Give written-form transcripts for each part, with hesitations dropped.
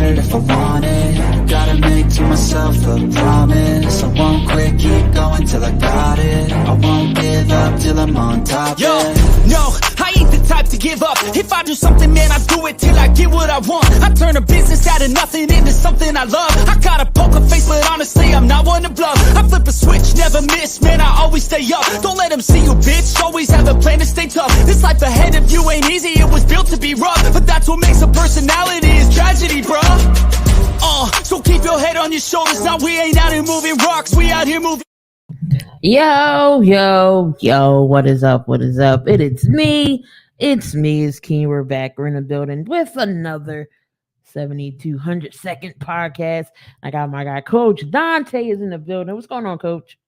it if I want it. Gotta make to myself a promise. I won't quit, keep going till I got it. I won't give up till I'm on top. Yo, no, I ain't the type to give up. If I do something, man, I do it till I get what I want. I turn a business out of nothing into something I love. I got a poker face, but honestly, I'm not one to bluff. I flip a switch, never miss, man, I always stay up. Don't let them see you, bitch, always have a plan to stay tough. This life ahead of you ain't easy, it was built to be rough. But that's what makes a personality, is tragedy, bruh. So keep your head on your shoulders. Now we ain't out here moving rocks, we out here moving. Yo, what is up? It's me, it's Key. We're back. We're in the building with another 7,200-second podcast. I got my guy, Coach Donte, is in the building. What's going on, Coach?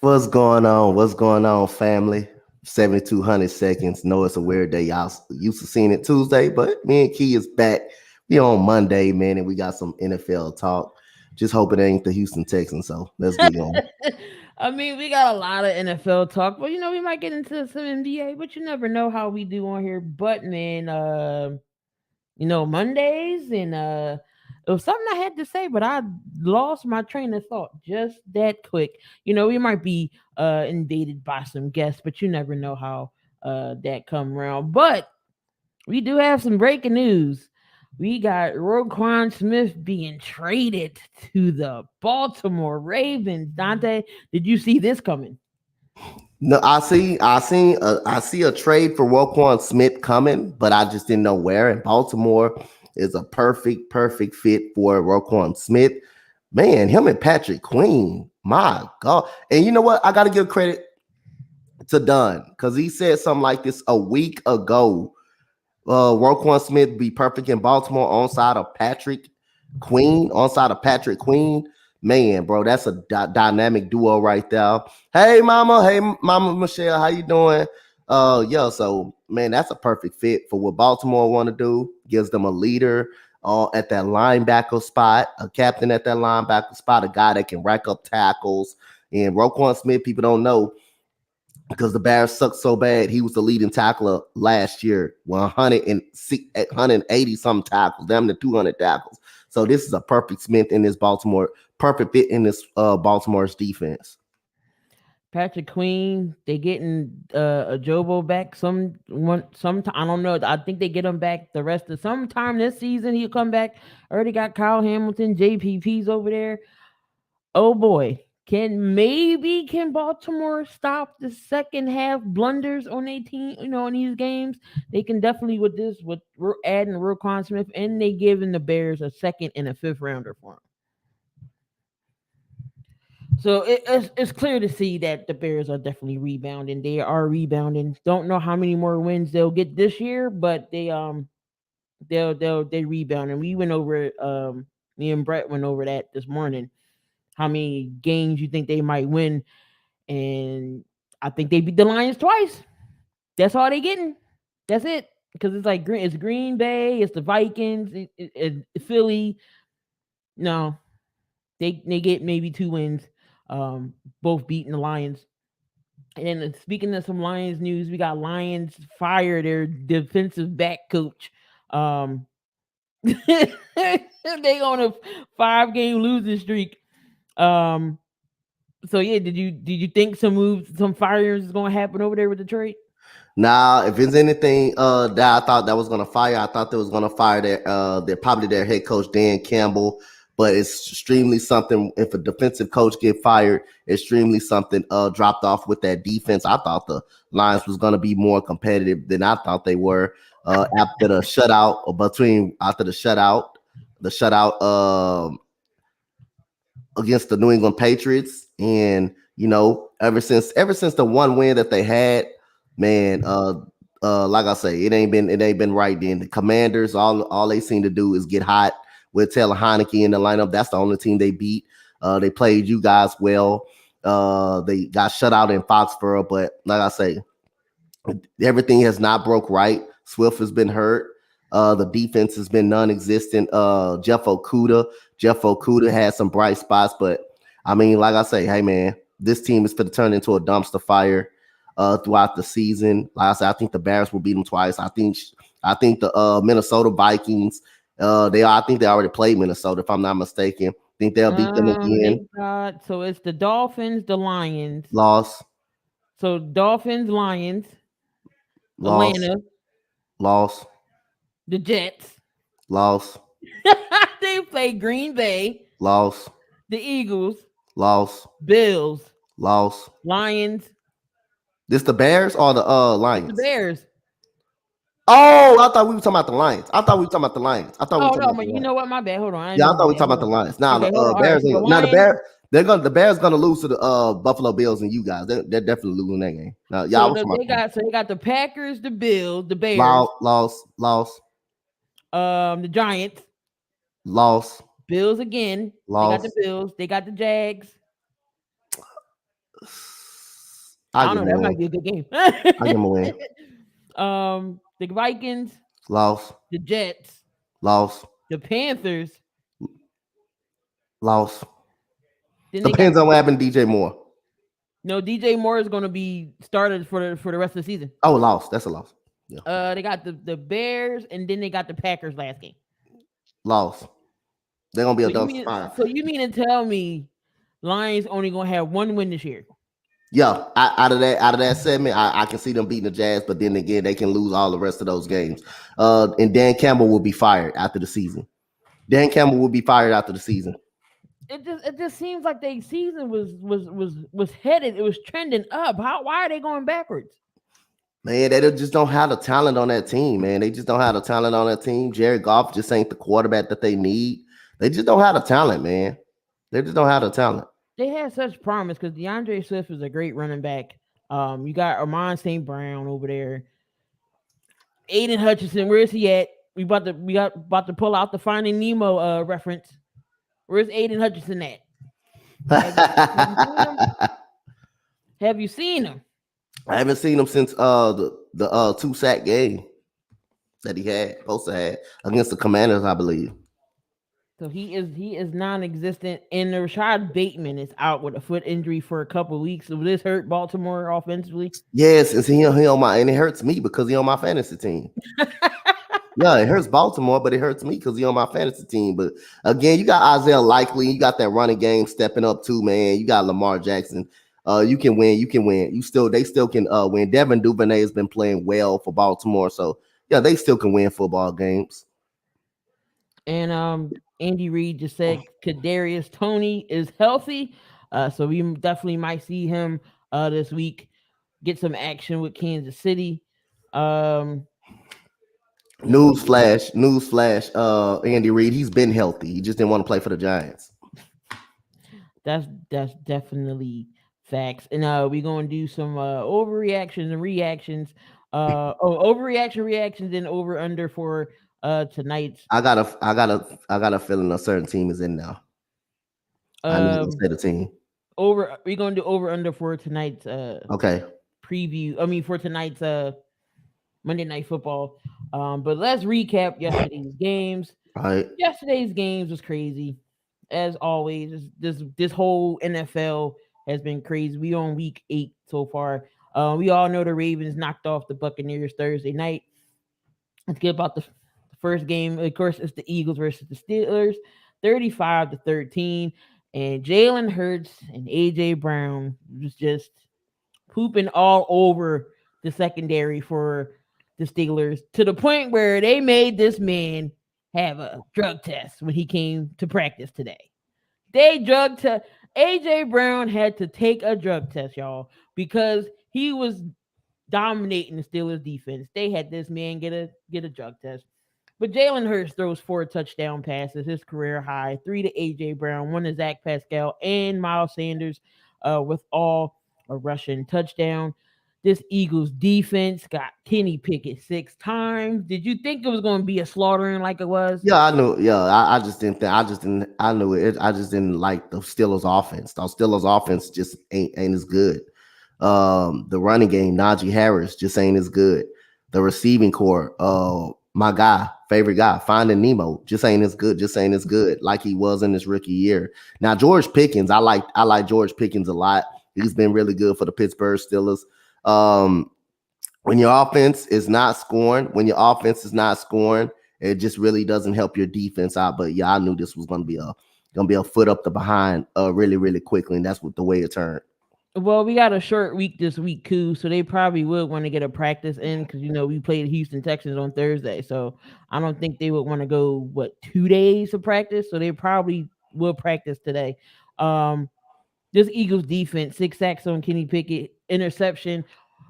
What's going on, family? 7,200 seconds. No, it's a weird day. Y'all used to seeing it Tuesday, but me and Key is back. We on Monday, man, and we got some NFL talk. Just hoping it ain't the Houston Texans, so let's get on. I mean, we got a lot of NFL talk, but we might get into some NBA, but you never know how we do on here. But man, Mondays and it was something I had to say, but I lost my train of thought just that quick. We might be invaded by some guests, but you never know how that come around. But we do have some breaking news. We got Roquan Smith being traded to the Baltimore Ravens. Donte, did you see this coming? No, I see a trade for Roquan Smith coming, but I just didn't know where. And Baltimore is a perfect fit for Roquan Smith. Man, him and Patrick Queen, my God. And you know what? I got to give credit to Dunn because he said something like this a week ago. Roquan Smith be perfect in Baltimore on side of Patrick Queen. Man, bro, that's a dynamic duo right there. Hey, Mama Michelle, how you doing? So man, that's a perfect fit for what Baltimore want to do. Gives them a leader at that linebacker spot, a captain at that linebacker spot, a guy that can rack up tackles. And Roquan Smith, people don't know, because the Bears sucked so bad, he was the leading tackler last year, 180 some tackles, damn near 200 tackles. So this is a perfect fit in this Baltimore's defense. Patrick Queen, they getting a Jobo back sometime. I don't know. I think they get him back the rest of sometime this season. He'll come back. Already got Kyle Hamilton, JPP's over there. Oh boy. Can Baltimore stop the second half blunders on their team, in these games? They can definitely with adding Roquan Smith, and they giving the Bears a second and a fifth rounder for him. So it's clear to see that the Bears are definitely rebounding. They are rebounding. Don't know how many more wins they'll get this year, but they rebound. And we went over me and Brett went over that this morning. How many games you think they might win? And I think they beat the Lions twice. That's all they getting. That's it. Because it's Green Bay, it's the Vikings, it's Philly. No, they get maybe 2 wins, both beating the Lions. And speaking of some Lions news, we got Lions fire their defensive back coach. They on a 5-game losing streak. So yeah, did you think some firings is gonna happen over there with the trade? Nah, if it's anything that I thought that was gonna fire, I thought they was gonna fire their head coach Dan Campbell. But it's extremely something if a defensive coach get fired, extremely something dropped off with that defense. I thought the Lions was gonna be more competitive than I thought they were after the shutout against the New England Patriots. And ever since the one win that they had, man, like I say, it ain't been right then. The Commanders, all they seem to do is get hot with Taylor Heineke in the lineup. That's the only team they beat. They played you guys well. They got shut out in Foxborough, but like I say, everything has not broke right. Swift has been hurt. The defense has been non-existent. Jeff Okudah had some bright spots, but I mean, like I say, hey man, this team is going to turn into a dumpster fire throughout the season. Like I said, I think the Bears will beat them twice. I think I think the Minnesota Vikings, I think they already played Minnesota, if I'm not mistaken. I think they'll beat them again. So it's the Dolphins, the Lions. Loss. So Dolphins, Lions, Loss. Atlanta, Loss. the Jets. Loss. They play Green Bay. Loss. The Eagles. Loss. Bills. Loss. Lions. This the Bears or the Lions? The Bears. Oh, I thought we were talking about the Lions. I thought we were talking about the Lions. You know what? My bad. Hold on. I thought we were talking about the Lions. Now the Bears. Now the Bears gonna lose to the Buffalo Bills and you guys. They're definitely losing that game. Now they got the Packers, the Bills, the Bears. Loss. The Giants. Loss. Bills again. Loss. They got the Bills. They got the Jags. I don't know. That might be a good game. I give them a win. The Vikings. Loss. The Jets. Loss. The Panthers. Loss. Depends on what happened to DJ Moore. No, DJ Moore is going to be started for the rest of the season. Oh, loss. That's a loss. Yeah. They got the Bears, and then they got the Packers last game. Loss. They're gonna be a dumpster fire. So you mean to tell me Lions only gonna have one win this year? Yeah, out of that segment, I can see them beating the Jazz, but then again, they can lose all the rest of those games. And Dan Campbell will be fired after the season. Dan Campbell will be fired after the season. It just seems like their season was headed. It was trending up. Why are they going backwards? Man, they just don't have the talent on that team, man. They just don't have the talent on that team. Jared Goff just ain't the quarterback that they need. They just don't have the talent, man. They just don't have the talent. They had such promise because DeAndre Swift is a great running back. You got Amon St. Brown over there. Aiden Hutchinson, where is he at? We about to pull out the Finding Nemo reference. Where's Aiden Hutchinson at? Have you seen him? I haven't seen him since the 2-sack game that he had supposed to have against the Commanders, I believe. So he is non-existent, and Rashad Bateman is out with a foot injury for a couple of weeks. So will this hurt Baltimore offensively? Yes, and it hurts me because he on my fantasy team. Yeah, it hurts Baltimore, but it hurts me because he on my fantasy team. But again, you got Isaiah Likely, you got that running game stepping up too, man. You got Lamar Jackson. You can win. They still can win. Devin Duvernay has been playing well for Baltimore, so yeah, they still can win football games. And Andy Reid just said Kadarius Toney is healthy, so we definitely might see him this week get some action with Kansas City. Newsflash, Andy Reid, he's been healthy. He just didn't want to play for the Giants. That's definitely facts. And we're gonna do some overreactions and reactions. Overreaction reactions and over under for tonight's. I got a feeling a certain team is in now. I need to say the team. We're gonna do over under for tonight's okay preview. I mean for tonight's Monday Night Football. But let's recap yesterday's games. All right. Yesterday's games was crazy. As always, this whole NFL has been crazy. We on week 8 so far. We all know the Ravens knocked off the Buccaneers Thursday night. Let's get about the first game. Of course, it's the Eagles versus the Steelers, 35-13. And Jalen Hurts and AJ Brown was just pooping all over the secondary for the Steelers to the point where they made this man have a drug test when he came to practice today. AJ Brown had to take a drug test, y'all, because he was dominating the Steelers defense. They had this man get a drug test. But Jalen Hurts throws 4 touchdown passes, his career high, 3 to AJ Brown, 1 to Zach Pascal and Miles Sanders, with all a rushing touchdown. This Eagles defense got Kenny Pickett 6 times. Did you think it was going to be a slaughtering like it was? Yeah, I knew. Yeah, I just didn't think. I knew it. I just didn't like the Steelers offense. The Steelers offense just ain't as good. The running game, Najee Harris, just ain't as good. The receiving core, my favorite guy, Finding Nemo, just ain't as good like he was in his rookie year. Now, George Pickens, I like George Pickens a lot. He's been really good for the Pittsburgh Steelers. when your offense is not scoring, it just really doesn't help your defense out. But yeah, I knew this was gonna be a foot up the behind really, really quickly, and that's what the way it turned. Well, we got a short week this week, too, so they probably would want to get a practice in because we played Houston Texans on Thursday, so I don't think they would want to go 2 days of practice, so they probably will practice today. Um, this Eagles defense, 6 sacks on Kenny Pickett, interception.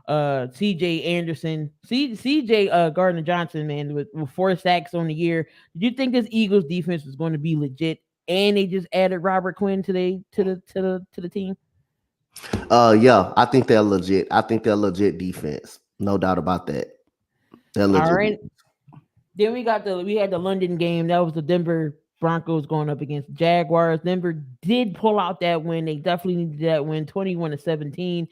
CJ Anderson, CJ Gardner Johnson, man, with 4 sacks on the year. Did you think this Eagles defense was going to be legit? And they just added Robert Quinn today to the team. Yeah, I think they're legit. I think they're legit defense. No doubt about that. They're All legit. right. Then we had the London game. That was the Denver Broncos going up against Jaguars. Denver did pull out that win. They definitely needed that win, 21-17.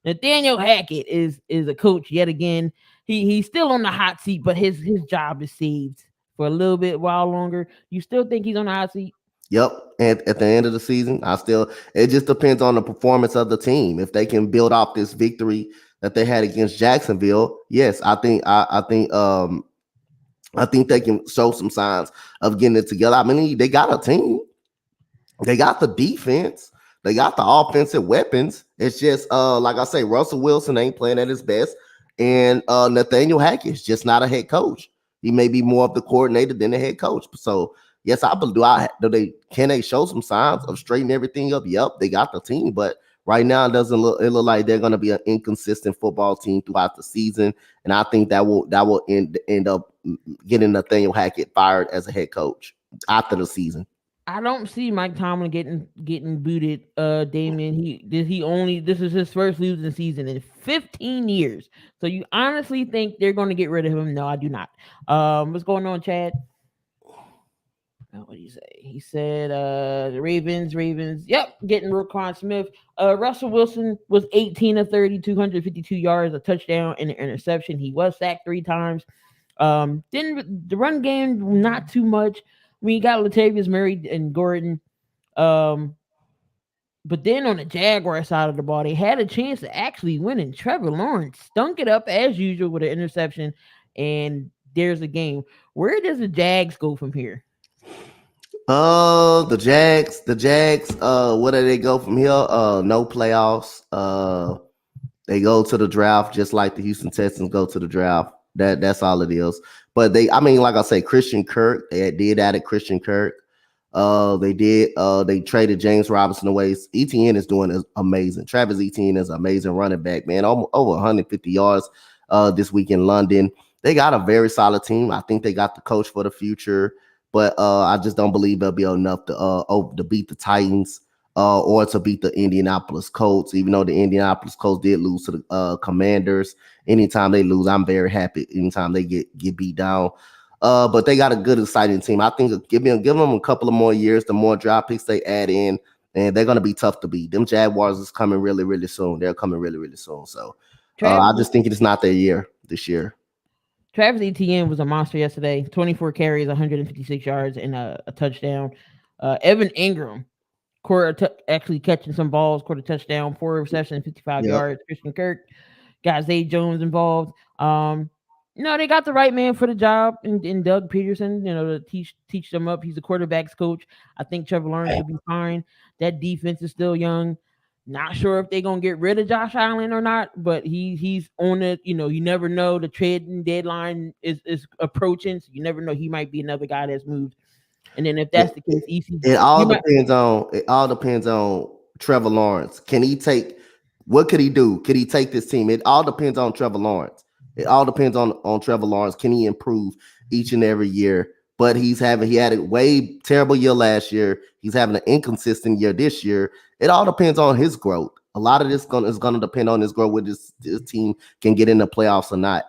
Nathaniel Hackett is a coach yet again. He's still on the hot seat, but his job is saved for a little bit while longer. You still think he's on the hot seat? Yep. And at the end of the season, it just depends on the performance of the team. If they can build off this victory that they had against Jacksonville, yes, I think they can show some signs of getting it together. I mean, they got a team. They got the defense. They got the offensive weapons. It's just like I say, Russell Wilson ain't playing at his best. And Nathaniel Hackett's just not a head coach. He may be more of the coordinator than the head coach. So yes, I believe can they show some signs of straightening everything up? Yep, they got the team, but right now it look like they're going to be an inconsistent football team throughout the season, and I think that will end up getting Nathaniel Hackett fired as a head coach after the season. I don't see Mike Tomlin getting booted. Damien, this is his first losing season in 15 years. So you honestly think they're going to get rid of him? No, I do not. What's going on, Chad? What did he say? He said the Ravens. Yep, getting Roquan Smith. Russell Wilson was 18 of 30, 252 yards, a touchdown, and an interception. He was sacked 3 times. Then the run game, not too much. We got Latavius Murray and Gordon. But then on the Jaguar side of the ball, they had a chance to actually win, and Trevor Lawrence stunk it up as usual with an interception. And there's a game. Where does the Jags go from here? The Jags, where do they go from here? No playoffs. They go to the draft just like the Houston Texans go to the draft. That's all it is. But like I say, Christian Kirk, they did add Christian Kirk. They traded James Robinson away. ETN is doing amazing. Travis Etienne is an amazing running back, man. Over 150 yards this week in London. They got a very solid team. I think they got the coach for the future. But I just don't believe they'll be enough to beat the Titans or to beat the Indianapolis Colts, even though the Indianapolis Colts did lose to the Commanders. Anytime they lose, I'm very happy. Anytime they get beat down. But they got a good, exciting team. I think give them a couple of more years, the more draft picks they add in, and they're going to be tough to beat. Them Jaguars is coming really, really soon. They're coming really, really soon. So I just think it's not their year this year. Travis Etienne was a monster yesterday. 24 carries, 156 yards, and a touchdown. Evan Ingram, actually catching some balls, caught a touchdown, 4 receptions, 55 yards. Christian Kirk got Zay Jones involved. They got the right man for the job in Doug Peterson, to teach them up. He's a quarterback's coach. I think Trevor Lawrence will be fine. That defense is still young. Not sure if they're gonna get rid of Josh Allen or not, but he's on it. You never know. The trading deadline is approaching, so you never know. He might be another guy that's moved. And then if that's the case, it all depends on Trevor Lawrence. What could he do? Could he take this team? It all depends on Trevor Lawrence. It all depends on Trevor Lawrence. Can he improve each and every year? But he had a way terrible year last year. He's having an inconsistent year this year. It all depends on his growth. A lot of this is going to depend on his growth, whether this team can get in the playoffs or not.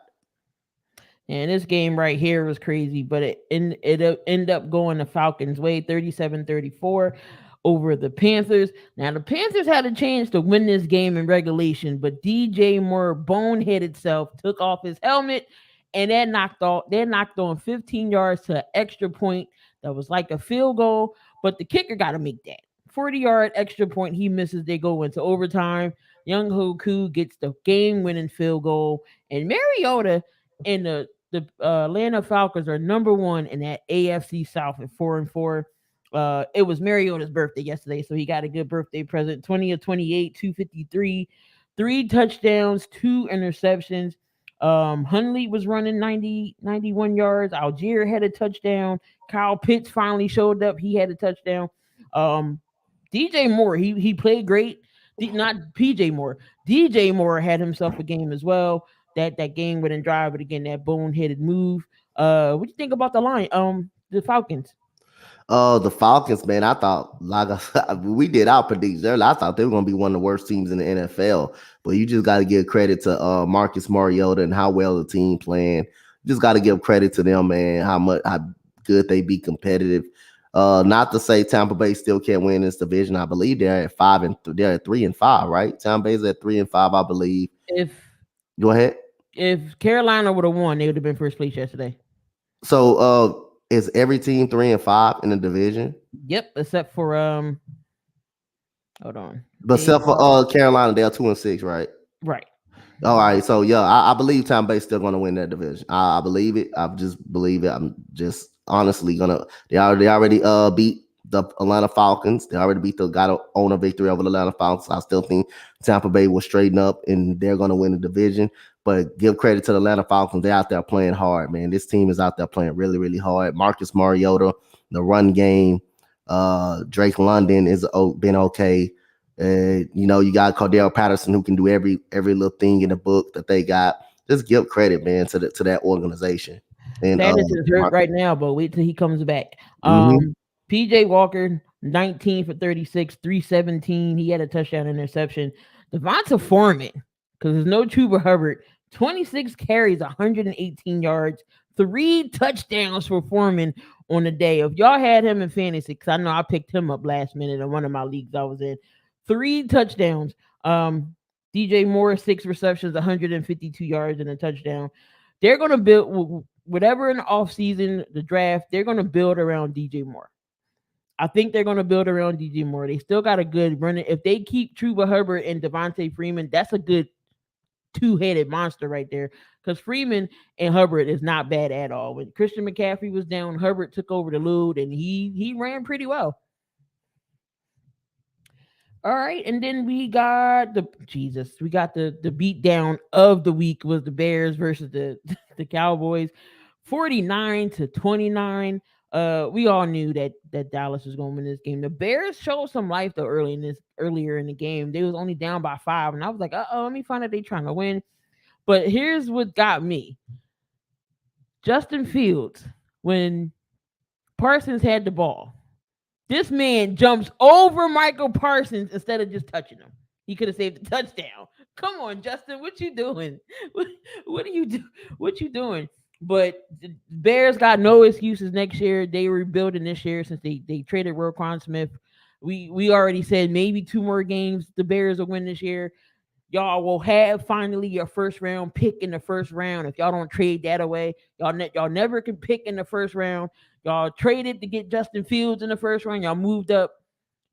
And this game right here was crazy, but it ended up going the Falcons' way, 37-34 over the Panthers. Now, the Panthers had a chance to win this game in regulation, but DJ Moore boneheaded self, took off his helmet, and that knocked on 15 yards to an extra point that was like a field goal, but the kicker got to make that 40-yard extra point. He misses. They go into overtime. Young Hoku gets the game-winning field goal, and Mariota and the Atlanta Falcons are number one in that AFC South at 4-4. It was Mariota's birthday yesterday, so he got a good birthday present. 20 of 28, 253, 3 touchdowns, 2 interceptions. Hundley was running 91 yards. Algier had a touchdown. Kyle Pitts finally showed up. He had a touchdown. Um, DJ Moore, he played great. Not PJ Moore. DJ Moore had himself a game as well. That game wouldn't drive, but again, that boneheaded move. What do you think about the Falcons? The Falcons, man, I thought, like I said, we did our predictions earlier. I thought they were going to be one of the worst teams in the NFL. But you just got to give credit to Marcus Mariota and how well the team playing. You just got to give credit to them, man, how good they be competitive. Not to say Tampa Bay still can't win this division. I believe they're at 3-5, right? Tampa Bay's at 3-5, I believe. Go ahead. If Carolina would have won, they would have been first place yesterday. So is every team 3-5 in the division? Yep, except for hold on. But except for Carolina, they're 2-6, right? Right. All right. So yeah, I believe Tampa Bay's still gonna win that division. I believe it. I just believe it. I'm just honestly gonna they already beat the Atlanta Falcons. They already got a victory over the Atlanta Falcons. I still think Tampa Bay will straighten up and they're gonna win the division. But give credit to the Atlanta Falcons. They're out there playing hard, man. This team is out there playing really, really hard. Marcus Mariota, the run game, Drake London has been okay. You got Cordell Patterson who can do every little thing in the book that they got. Just give credit, man, to that organization. And Patterson is hurt right now, but wait till he comes back. PJ Walker, 19 for 36, 317. He had a touchdown interception. Devonta Foreman, because there's no Chuba Hubbard, 26 carries, 118 yards, 3 touchdowns for Foreman on the day. If y'all had him in fantasy, because I know I picked him up last minute in one of my leagues I was in, 3 touchdowns. DJ Moore, 6 receptions, 152 yards and a touchdown. They're going to build whatever in the offseason, the draft, they're going to build around DJ Moore. I think they're going to build around DJ Moore. They still got a good runner. If they keep Chuba Hubbard and Devontae Freeman, that's a good 2-headed monster right there. Because Freeman and Hubbard is not bad at all. When Christian McCaffrey was down, Hubbard took over the load and he ran pretty well. All right, and then we got the beat down of the week was the Bears versus the Cowboys, 49-29. We all knew that Dallas was going to win this game. The Bears showed some life though earlier in the game. They was only down by 5, and I was like, let me find out they trying to win. But here's what got me: Justin Fields, when Parsons had the ball, this man jumps over Michael Parsons instead of just touching him. He could have saved the touchdown. Come on, Justin, what you doing? What are you do? What you doing? But the Bears got no excuses next year. They were rebuilding this year since they traded Roquan Smith. We already said maybe 2 more games the Bears will win this year. Y'all will have finally your first round pick in the first round. If y'all don't trade that away, y'all never can pick in the first round. Y'all traded to get Justin Fields in the first round. Y'all moved up.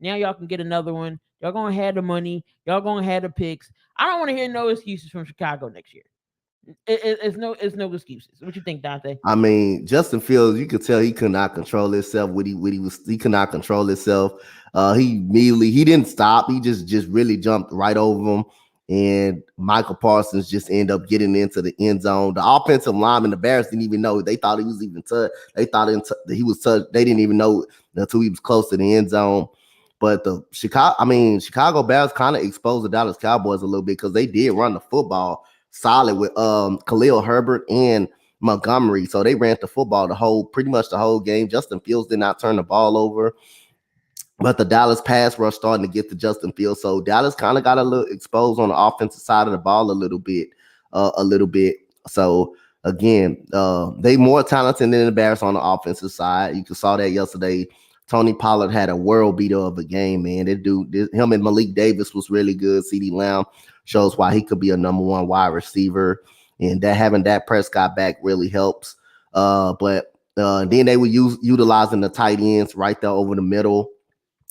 Now y'all can get another one. Y'all gonna have the money. Y'all gonna have the picks. I don't want to hear no excuses from Chicago next year. It's no excuses. What you think, Donte? I mean, Justin Fields, you could tell he could not control himself. He could not control himself. He didn't stop. He just really jumped right over him. And Michael Parsons just ended up getting into the end zone. The offensive lineman, the Bears didn't even know. They thought he was even touched. They thought he was touched. They didn't even know until he was close to the end zone. But the Chicago Bears kind of exposed the Dallas Cowboys a little bit because they did run the football solid with Khalil Herbert and Montgomery. So they ran the football pretty much the whole game. Justin Fields did not turn the ball over. But the Dallas pass rush starting to get to Justin Fields. So Dallas kind of got a little exposed on the offensive side of the ball a little bit. So again, they more talented than the Bears on the offensive side. You saw that yesterday. Tony Pollard had a world beater of a game, man. Him and Malik Davis was really good. CeeDee Lamb shows why he could be a number 1 wide receiver. And that having Dak Prescott back really helps. But then they were utilizing the tight ends right there over the middle.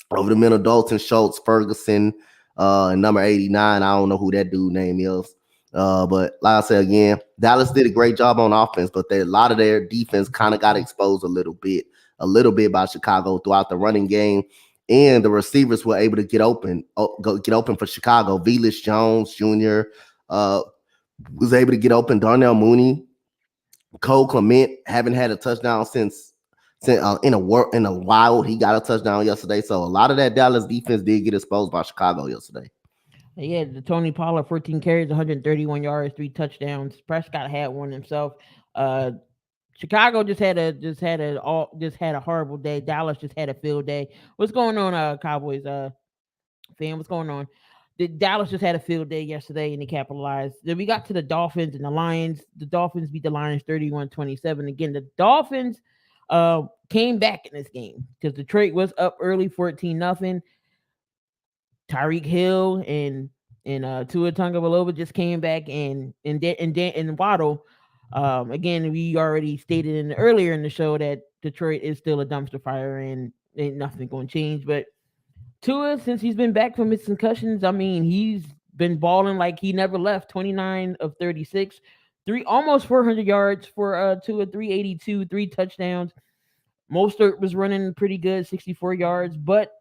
Dalton Schultz, Ferguson, And number 89, I don't know who that dude name is. But like I said again, Dallas did a great job on offense, but a lot of their defense kind of got exposed a little bit by Chicago throughout the running game. And the receivers were able to get open for Chicago. Velus Jones Jr. Was able to get open. Darnell Mooney, Cole Clement haven't had a touchdown since in a while. He got a touchdown yesterday. So a lot of that Dallas defense did get exposed by Chicago yesterday. Yeah, the Tony Pollard, 14 carries, 131 yards, 3 touchdowns. Prescott had one himself. Chicago just had a horrible day. Dallas just had a field day. What's going on, Cowboys fan? What's going on? Dallas just had a field day yesterday and they capitalized. Then we got to the Dolphins and the Lions. The Dolphins beat the Lions 31-27. Again, the Dolphins came back in this game because Detroit was up early 14-0. Tyreek Hill and Tua Tagovailoa just came back and Waddle. Again, we already stated earlier in the show that Detroit is still a dumpster fire and ain't nothing going to change. But Tua, since he's been back from his concussions, I mean, he's been balling like he never left. 29 of 36, almost 400 yards for Tua, 382, 3 touchdowns. Mostert was running pretty good, 64 yards. But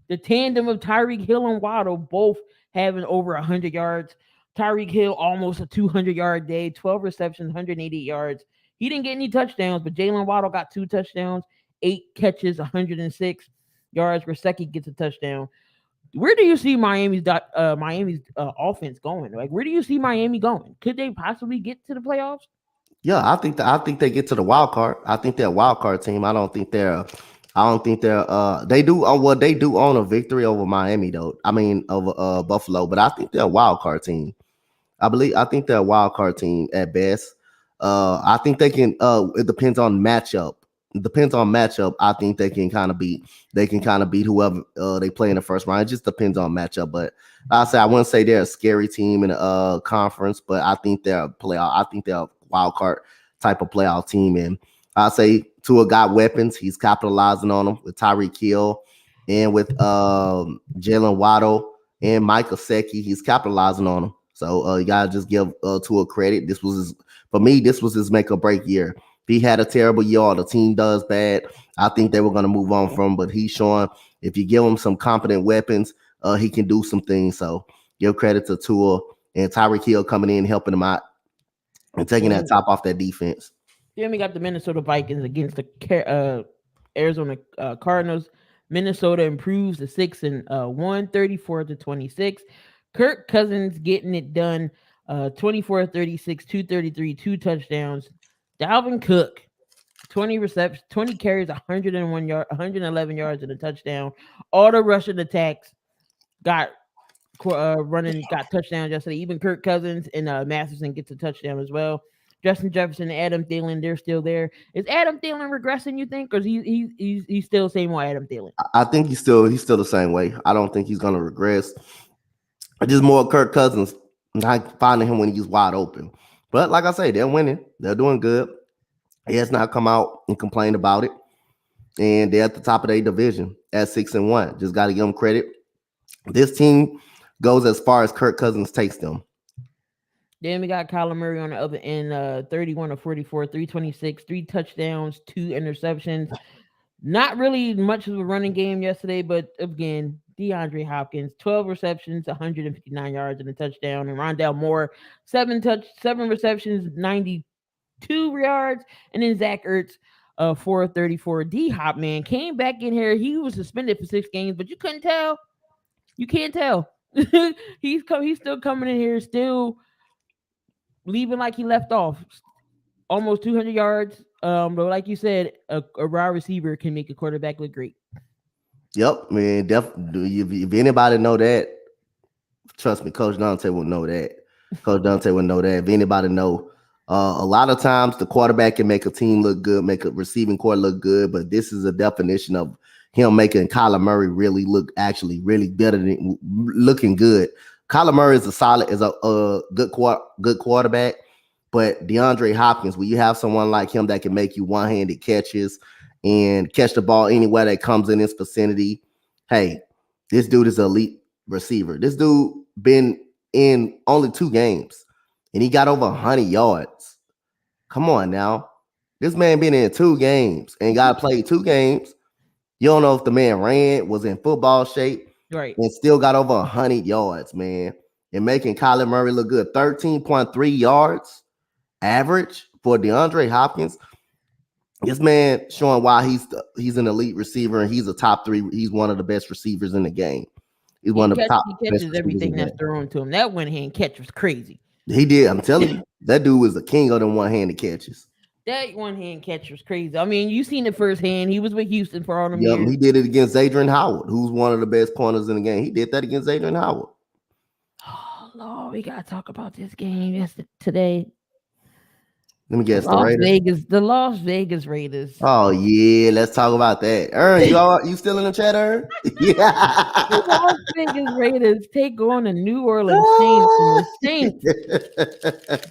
the tandem of Tyreek Hill and Waddle both having over 100 yards. Tyreek Hill almost a 200-yard day, 12 receptions, 188 yards. He didn't get any touchdowns, but Jalen Waddle got 2 touchdowns, 8 catches, 106 yards. Gesicki gets a touchdown. Where do you see Miami's offense going? Like, where do you see Miami going? Could they possibly get to the playoffs? Yeah, I think they get to the wild card. I think they're a wild card team. They do own a victory over Miami though. I mean over Buffalo, but I think they're a wild card team. I think they're a wild card team at best. I think they can it depends on matchup. It depends on matchup. I think they can kind of beat whoever they play in the first round. It just depends on matchup. But I wouldn't say they're a scary team in a conference, but I think they're a playoff. I think they're a wild card type of playoff team. And I say Tua got weapons. He's capitalizing on them with Tyreek Hill and with Jalen Waddle and Mike Gesicki. He's capitalizing on them. So you gotta just give Tua credit. This was his make or break year. If he had a terrible year or the team does bad, I think they were going to move on from him. But he's showing if you give him some competent weapons, he can do some things. So give credit to Tua and Tyreek Hill coming in, helping him out and taking that top off that defense. Then we got the Minnesota Vikings against the Arizona Cardinals. Minnesota improves to 6-1, 34-26. Kirk Cousins getting it done, 24-36, 233, 2 touchdowns. Dalvin Cook, 20 receptions, 20 carries, 111 yards and a touchdown. All the rushing attacks got touchdowns yesterday. Even Kirk Cousins and Masterson gets a touchdown as well. Justin Jefferson and Adam Thielen, they're still there. Is Adam Thielen regressing, you think, or is he's still the same way Adam Thielen? I think he's still the same way. I don't think he's going to regress. Just more Kirk Cousins, not finding him when he's wide open. But like I say, they're winning. They're doing good. He has not come out and complained about it. And they're at the top of their division at 6-1. Just got to give them credit. This team goes as far as Kirk Cousins takes them. Then we got Kyler Murray on the other end, 31-44, 326, 3 touchdowns, 2 interceptions. Not really much of a running game yesterday, but again, DeAndre Hopkins, 12 receptions, 159 yards and a touchdown. And Rondale Moore, 7 receptions, 92 yards. And then Zach Ertz, 434. D-Hop, man, came back in here. He was suspended for 6 games, but you couldn't tell. You can't tell. He's still coming in here, still leaving like he left off. Almost 200 yards. But like you said, a wide receiver can make a quarterback look great. Yep, man. If anybody know that, trust me, Coach Donte will know that. Coach Donte will know that. If anybody know, a lot of times the quarterback can make a team look good, make a receiving core look good, but this is a definition of him making Kyler Murray really better than looking good. Kyler Murray is a good quarterback, but DeAndre Hopkins, when you have someone like him that can make you one-handed catches and catch the ball anywhere that comes in his vicinity, hey, this dude is elite. receiver. This dude been in only 2 games, and he got over 100 yards. Come on now. This man been in 2 games and got to play 2 games. You don't know if the man was in football shape, right, and still got over 100 yards, man. And making Kyler Murray look good. 13.3 yards average for DeAndre Hopkins. This man showing why he's an elite receiver, and he's a top 3. He's one of the best receivers in the game. He's one of the top. He catches everything that's thrown to him. That one-hand catch was crazy. He did. I'm telling you, that dude was the king of them one-handed catches. That one-hand catch was crazy. I mean, you seen it firsthand. He was with Houston for all them years. He did it against Adrian Howard, who's one of the best corners in the game. He did that against Adrian Howard. Oh, Lord, we got to talk about this game today. Let me guess, the Las Vegas Raiders. Oh, yeah, let's talk about that. Ern, you still in the chat, Ern? Yeah. The Las Vegas Raiders take on the New Orleans Saints.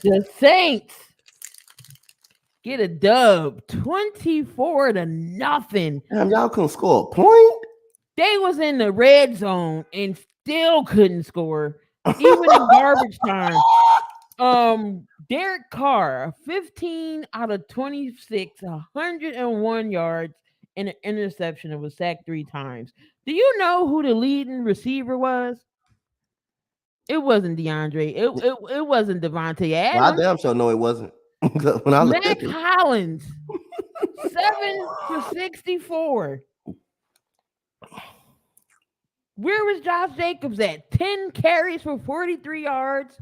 The Saints get a dub, 24-0. Damn, y'all couldn't score a point? They was in the red zone and still couldn't score, even in garbage time. Derek Carr, 15 out of 26, 101 yards, and an interception, and was sacked 3 times. Do you know who the leading receiver was? It wasn't DeAndre. It wasn't Devontae Adams. Well, I damn sure know it wasn't. When I Mac Hollins, 7 for 64. Where was Josh Jacobs at? 10 carries for 43 yards.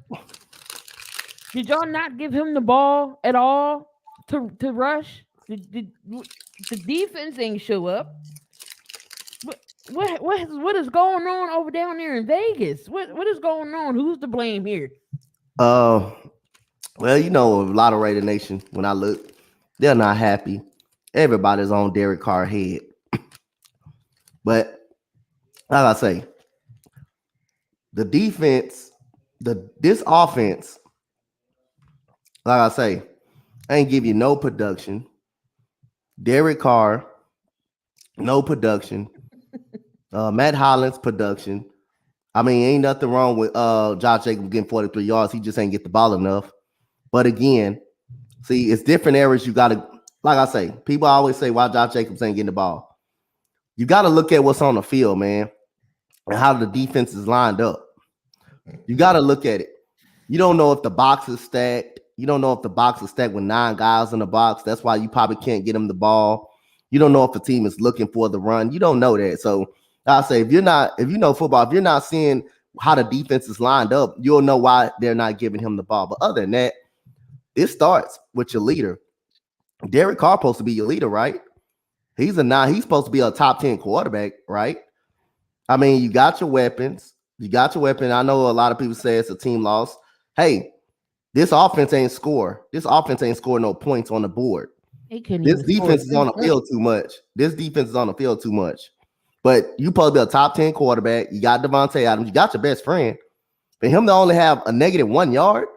Did y'all not give him the ball at all to rush? The defense ain't show up. What is going on over down there in Vegas? What is going on? Who's to blame here? Well, you know, a lot of Raider Nation, when I look, they're not happy. Everybody's on Derek Carr's head. But like I say, the defense, this offense, like I say, ain't give you no production. Derek Carr, no production. Matt Hollins, production. I mean, ain't nothing wrong with Josh Jacobs getting 43 yards. He just ain't get the ball enough. But again, see, it's different areas you got to, like I say, people always say why Josh Jacobs ain't getting the ball. You got to look at what's on the field, man, and how the defense is lined up. You got to look at it. You don't know if the box is stacked. You don't know if the box is stacked with 9 guys in the box. That's why you probably can't get them the ball. You don't know if the team is looking for the run. You don't know that. So I'll say, if you know football, if you're not seeing how the defense is lined up, you'll know why they're not giving him the ball. But other than that, it starts with your leader. Derek Carr supposed to be your leader, right? He's supposed to be a top 10 quarterback, right? I mean, you got your weapons. I know a lot of people say it's a team loss. Hey, this offense ain't score. This offense ain't score no points on the board. This defense is on the field too much. But you supposed to be a top 10 quarterback. You got Devontae Adams. You got your best friend. For him to only have a -1 yard.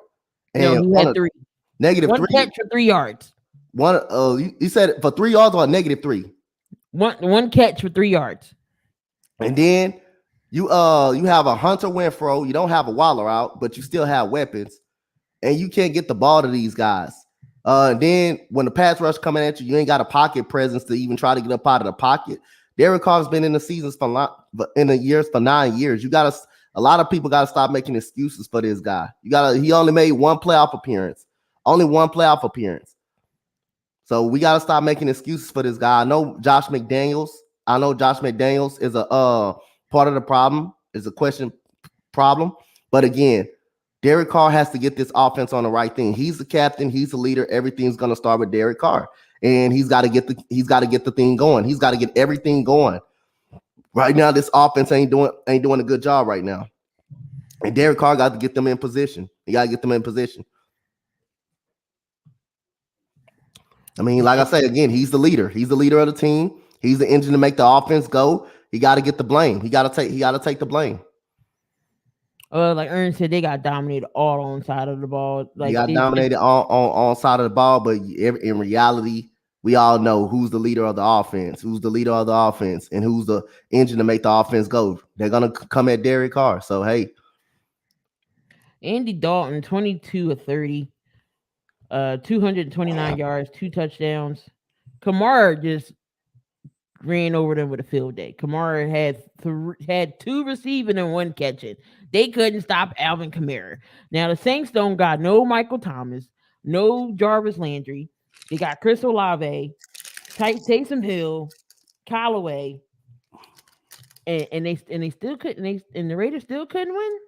And he had 3. -3. Catch for 3 yards. You said for 3 yards or -3? One catch for 3 yards. And then you have a Hunter Renfrow. You don't have a Waller out, but you still have weapons. And you can't get the ball to these guys. Then when the pass rush coming at you, you ain't got a pocket presence to even try to get up out of the pocket. Derek Carr's been in the seasons for 9 years. A lot of people gotta stop making excuses for this guy. He only made one playoff appearance. Only one playoff appearance. So we gotta stop making excuses for this guy. I know Josh McDaniels is a part of the problem, is a question problem. But again, Derek Carr has to get this offense on the right thing. He's the captain, he's the leader. Everything's gonna start with Derek Carr. And he's got to get the thing going. He's got to get everything going. Right now, this offense ain't doing a good job right now. And Derek Carr got to get them in position. He got to get them in position. I mean, like I say again, he's the leader. He's the leader of the team. He's the engine to make the offense go. He got to get the blame. He got to take the blame. Like Ernst said, they got dominated all on side of the ball. Like they got dominated on side of the ball, but in reality, we all know who's the leader of the offense, and who's the engine to make the offense go. They're gonna come at Derek Carr. So hey, Andy Dalton, 22 of 30, 229 yards, 2 touchdowns. Kamara just ran over them with a field day. Kamara had 2 receiving and 1 catching. They couldn't stop Alvin Kamara. Now the Saints don't got no Michael Thomas, no Jarvis Landry. They got Chris Olave, Taysom Hill, Callaway, and they still couldn't. And the Raiders still couldn't win.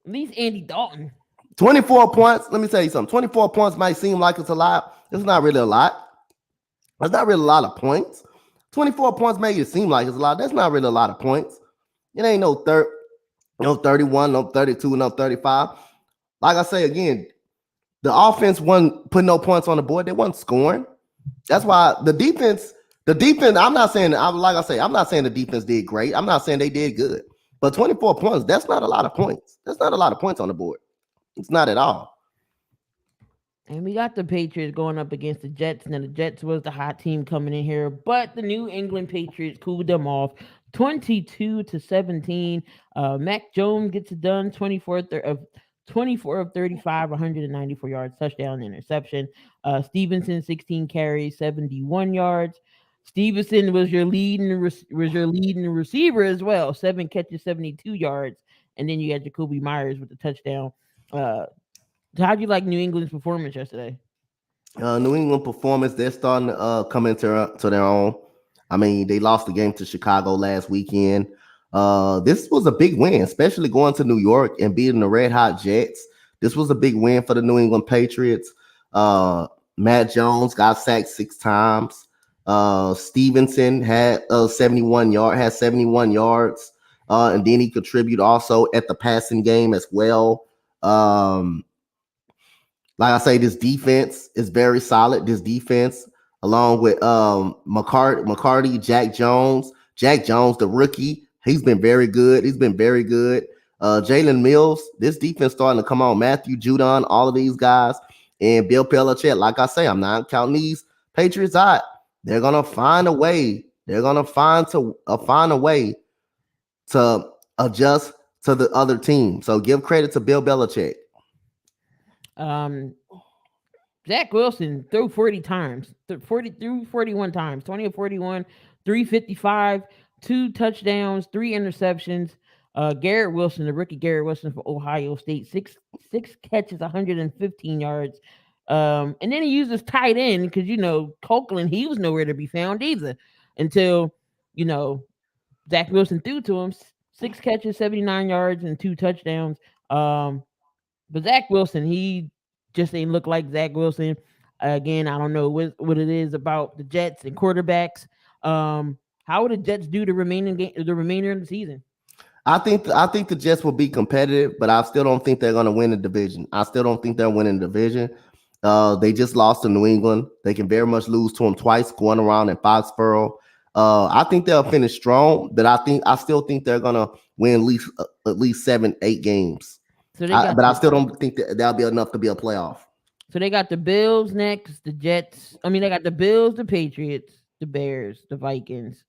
At least Andy Dalton. 24 points. Let me tell you something. 24 points might seem like it's a lot. It's not really a lot. That's not really a lot of points. 24 points make it seem like it's a lot. That's not really a lot of points. It ain't no 31, no 32, no 35. Like I say again, the offense wasn't putting no points on the board. They wasn't scoring. That's why the defense, I'm not saying the defense did great. I'm not saying they did good. But 24 points, that's not a lot of points. That's not a lot of points on the board. It's not at all. And we got the Patriots going up against the Jets. Now, the Jets was the hot team coming in here, but the New England Patriots cooled them off 22-17. Mac Jones gets it done, 24 of 35, 194 yards, touchdown, interception. Stevenson, 16 carries, 71 yards. Stevenson was your leading receiver as well, 7 catches, 72 yards. And then you got Jacoby Myers with the touchdown. How'd you like New England's performance yesterday? New England performance, they're starting to come into their own. I mean, they lost the game to Chicago last weekend. This was a big win, especially going to New York and beating the Red Hot Jets. This was a big win for the New England Patriots. Matt Jones got sacked 6 times. Stevenson had 71 yards. And then he contributed also at the passing game as well. Like I say, this defense is very solid. This defense, along with McCarty, Jack Jones, the rookie, he's been very good. Jalen Mills, this defense starting to come on. Matthew Judon, all of these guys, and Bill Belichick. Like I say, I'm not counting these Patriots out. They're gonna find a way. They're gonna find a way to adjust to the other team. So give credit to Bill Belichick. Zach Wilson threw 40 times, 41 times, 20 of 41, 355, 2 touchdowns, 3 interceptions. Garrett Wilson, the rookie Garrett Wilson for Ohio State, six catches, 115 yards. And then he used his tight end because Copeland, he was nowhere to be found either until Zach Wilson threw to him 6 catches, 79 yards, and 2 touchdowns. But Zach Wilson, he just ain't look like Zach Wilson. Again, I don't know what it is about the Jets and quarterbacks. How would the Jets do the remainder of the season? I think the Jets will be competitive, but I still don't think they're going to win the division. I still don't think they're winning the division. They just lost to New England. They can very much lose to them twice going around in Foxborough. I think they'll finish strong, but I still think they're going to win at least 7-8 games. So I still don't think that'll be enough to be a playoff. So they got the Bills next, the Jets. I mean, they got the Bills, the Patriots, the Bears, the Vikings.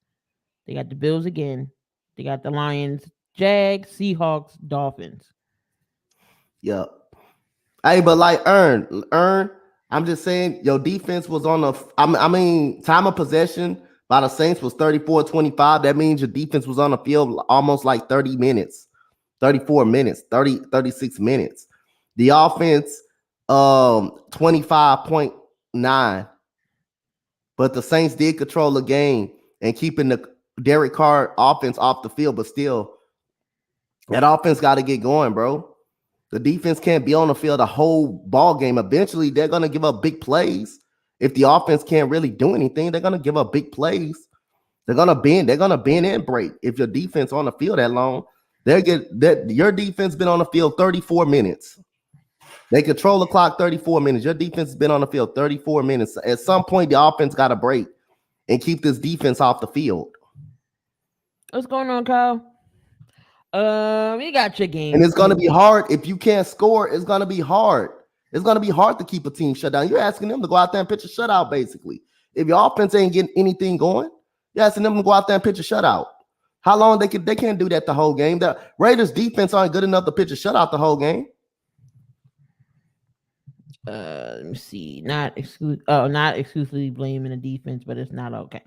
They got the Bills again. They got the Lions, Jags, Seahawks, Dolphins. Yep. Hey, but like Earn, I'm just saying your defense was on time of possession by the Saints was 34-25. That means your defense was on the field almost like 30 minutes. 34 minutes, 36 minutes. The offense, 25.9. But the Saints did control the game and keeping the Derek Carr offense off the field. But still, that offense got to get going, bro. The defense can't be on the field the whole ball game. Eventually, they're going to give up big plays. If the offense can't really do anything, they're going to give up big plays. They're going to bend and break. If your defense on the field that long, your defense been on the field 34 minutes. They control the clock 34 minutes. Your defense has been on the field 34 minutes. At some point, the offense got to break and keep this defense off the field. What's going on, Kyle? You got your game. And it's going to be hard. If you can't score, it's going to be hard. It's going to be hard to keep a team shut down. You're asking them to go out there and pitch a shutout, basically. If your offense ain't getting anything going, you're asking them to go out there and pitch a shutout. How long they can't do that the whole game? The Raiders defense aren't good enough to pitch a shutout the whole game. Let me see. Not exclusively blaming the defense, but it's not okay.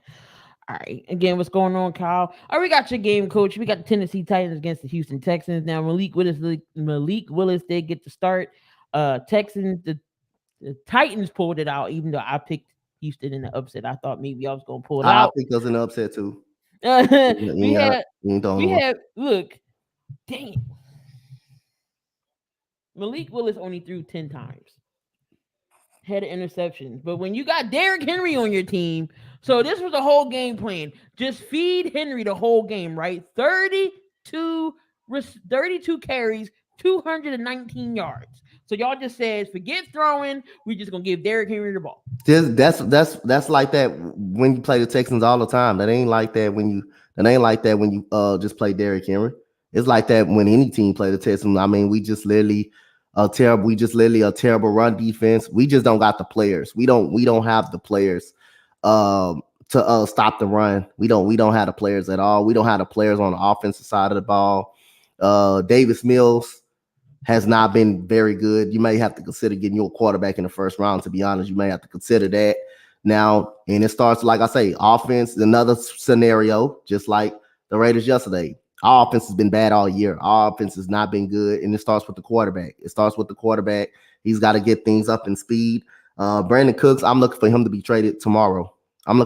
All right. Again, what's going on, Kyle? All right, we got your game, coach. We got the Tennessee Titans against the Houston Texans. Now, Malik Willis did get the start. Texans, the Titans pulled it out, even though I picked Houston in the upset. I thought maybe I was gonna pull it out. I picked us in the upset too. we had look, dang it. Malik Willis only threw 10 times. Had an interception. But when you got Derrick Henry on your team, so this was a whole game plan. Just feed Henry the whole game, right? 32 carries, 219 yards. So y'all just said, forget throwing. We're just gonna give Derrick Henry the ball. That's like that when you play the Texans all the time. That ain't like that when you just play Derrick Henry. It's like that when any team play the Texans. I mean, we just literally a terrible run defense. We just don't got the players. We don't have the players to stop the run. We don't have the players at all. We don't have the players on the offensive side of the ball. Davis Mills has not been very good. You may have to consider getting your quarterback in the first round, to be honest. You may have to consider that now. And it starts, like I say, offense, another scenario, just like the Raiders yesterday. Our offense has been bad all year. Our offense has not been good, and it starts with the quarterback. He's got to get things up in speed. Brandon Cooks, I'm looking for him to be traded tomorrow. John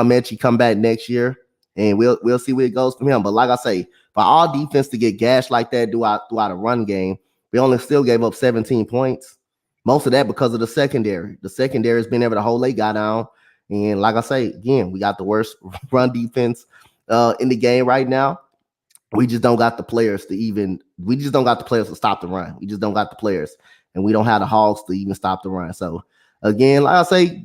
Mechie come back next year, and we'll see where it goes from him. But like I say, for our defense to get gashed like that throughout a run game, we only still gave up 17 points. Most of that because of the secondary. The secondary has been able to hold they got down. And like I say, again, we got the worst run defense in the game right now. We just don't got the players to stop the run. We just don't got the players. And we don't have the hogs to even stop the run. So again, like I say,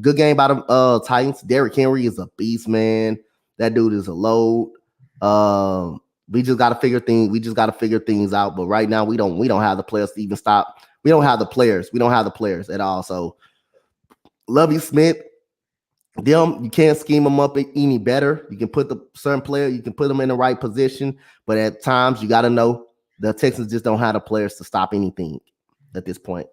good game by the Titans. Derrick Henry is a beast, man. That dude is a load. We just got to figure things out. But right now, we don't have the players to even stop. We don't have the players. We don't have the players at all. So, Lovie Smith, you can't scheme them up any better. You can put the certain player, you can put them in the right position. But at times, you got to know the Texans just don't have the players to stop anything at this point.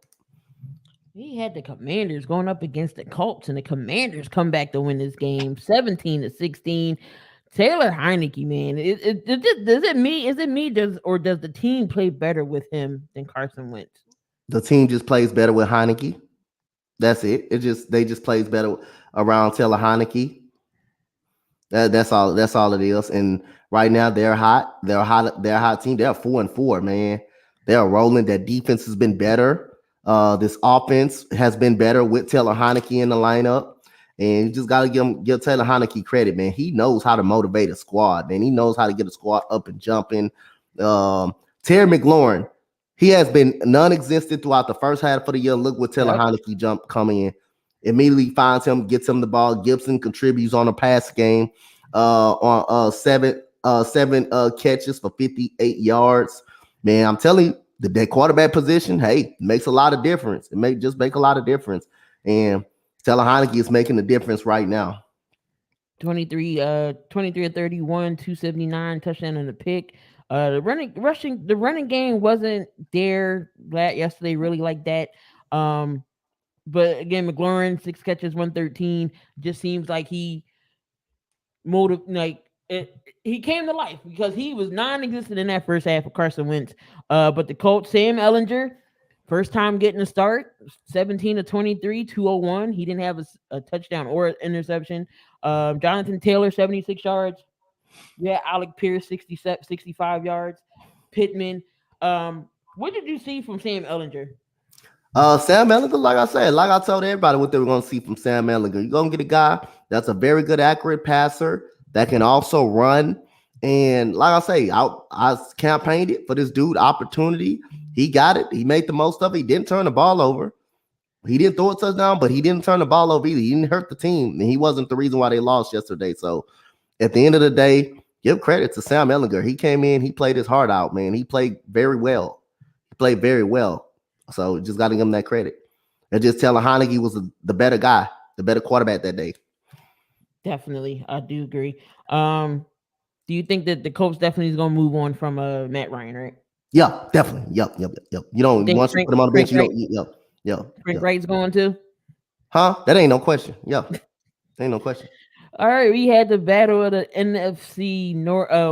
He had the Commanders going up against the Colts, and the Commanders come back to win this game 17-16. Taylor Heineke, man, is it me? Does the team play better with him than Carson Wentz? The team just plays better with Heineke. That's it. They just plays better around Taylor Heineke. That's all it is. And right now they're hot. They're a hot team. They're 4-4, man. They're rolling. That defense has been better. This offense has been better with Taylor Heineke in the lineup. And you just got to give Taylor Heineke credit, man. He knows how to motivate a squad, man. He knows how to get a squad up and jumping. Terry McLaurin, he has been non-existent throughout the first half of the year. Look what Taylor Heineke coming in. Immediately finds him, gets him the ball. Gibson contributes on a pass game on seven catches for 58 yards. Man, I'm telling you, that quarterback position, hey, makes a lot of difference. It may just make a lot of difference. And Taylor Heineke is making a difference right now. 23 of 31, 279, touchdown and a pick. The running game wasn't there yesterday really like that. But again, McLaurin 6 catches, 113. Just seems like he came to life because he was non-existent in that first half of Carson Wentz. But the Colts, Sam Ehlinger, first time getting a start, 17-23, 201. He didn't have a touchdown or an interception. Jonathan Taylor, 76 yards. Yeah, Alec Pierce, 65 yards. Pittman. What did you see from Sam Ehlinger? Sam Ehlinger, like I told everybody what they were going to see from Sam Ehlinger. You're going to get a guy that's a very good, accurate passer that can also run. And like I say, I campaigned it for this dude opportunity. He got it. He made the most of it. He didn't turn the ball over. He didn't throw a touchdown, but he didn't turn the ball over either. He didn't hurt the team, and he wasn't the reason why they lost yesterday. So at the end of the day, give credit to Sam Ehlinger. He came in, he played his heart out, man. He played very well. played very well. So just got to give him that credit. And just telling Heineke was the better guy, the better quarterback that day. Definitely, I do agree. Do you think that the coach definitely is going to move on from Matt Ryan, right? Yeah, definitely. Yep. You You don't think once you put him on the bench, you Wright, don't. Yep. Wright's going to? Huh? That ain't no question. Yeah, ain't no question. All right, we had the battle of the NFC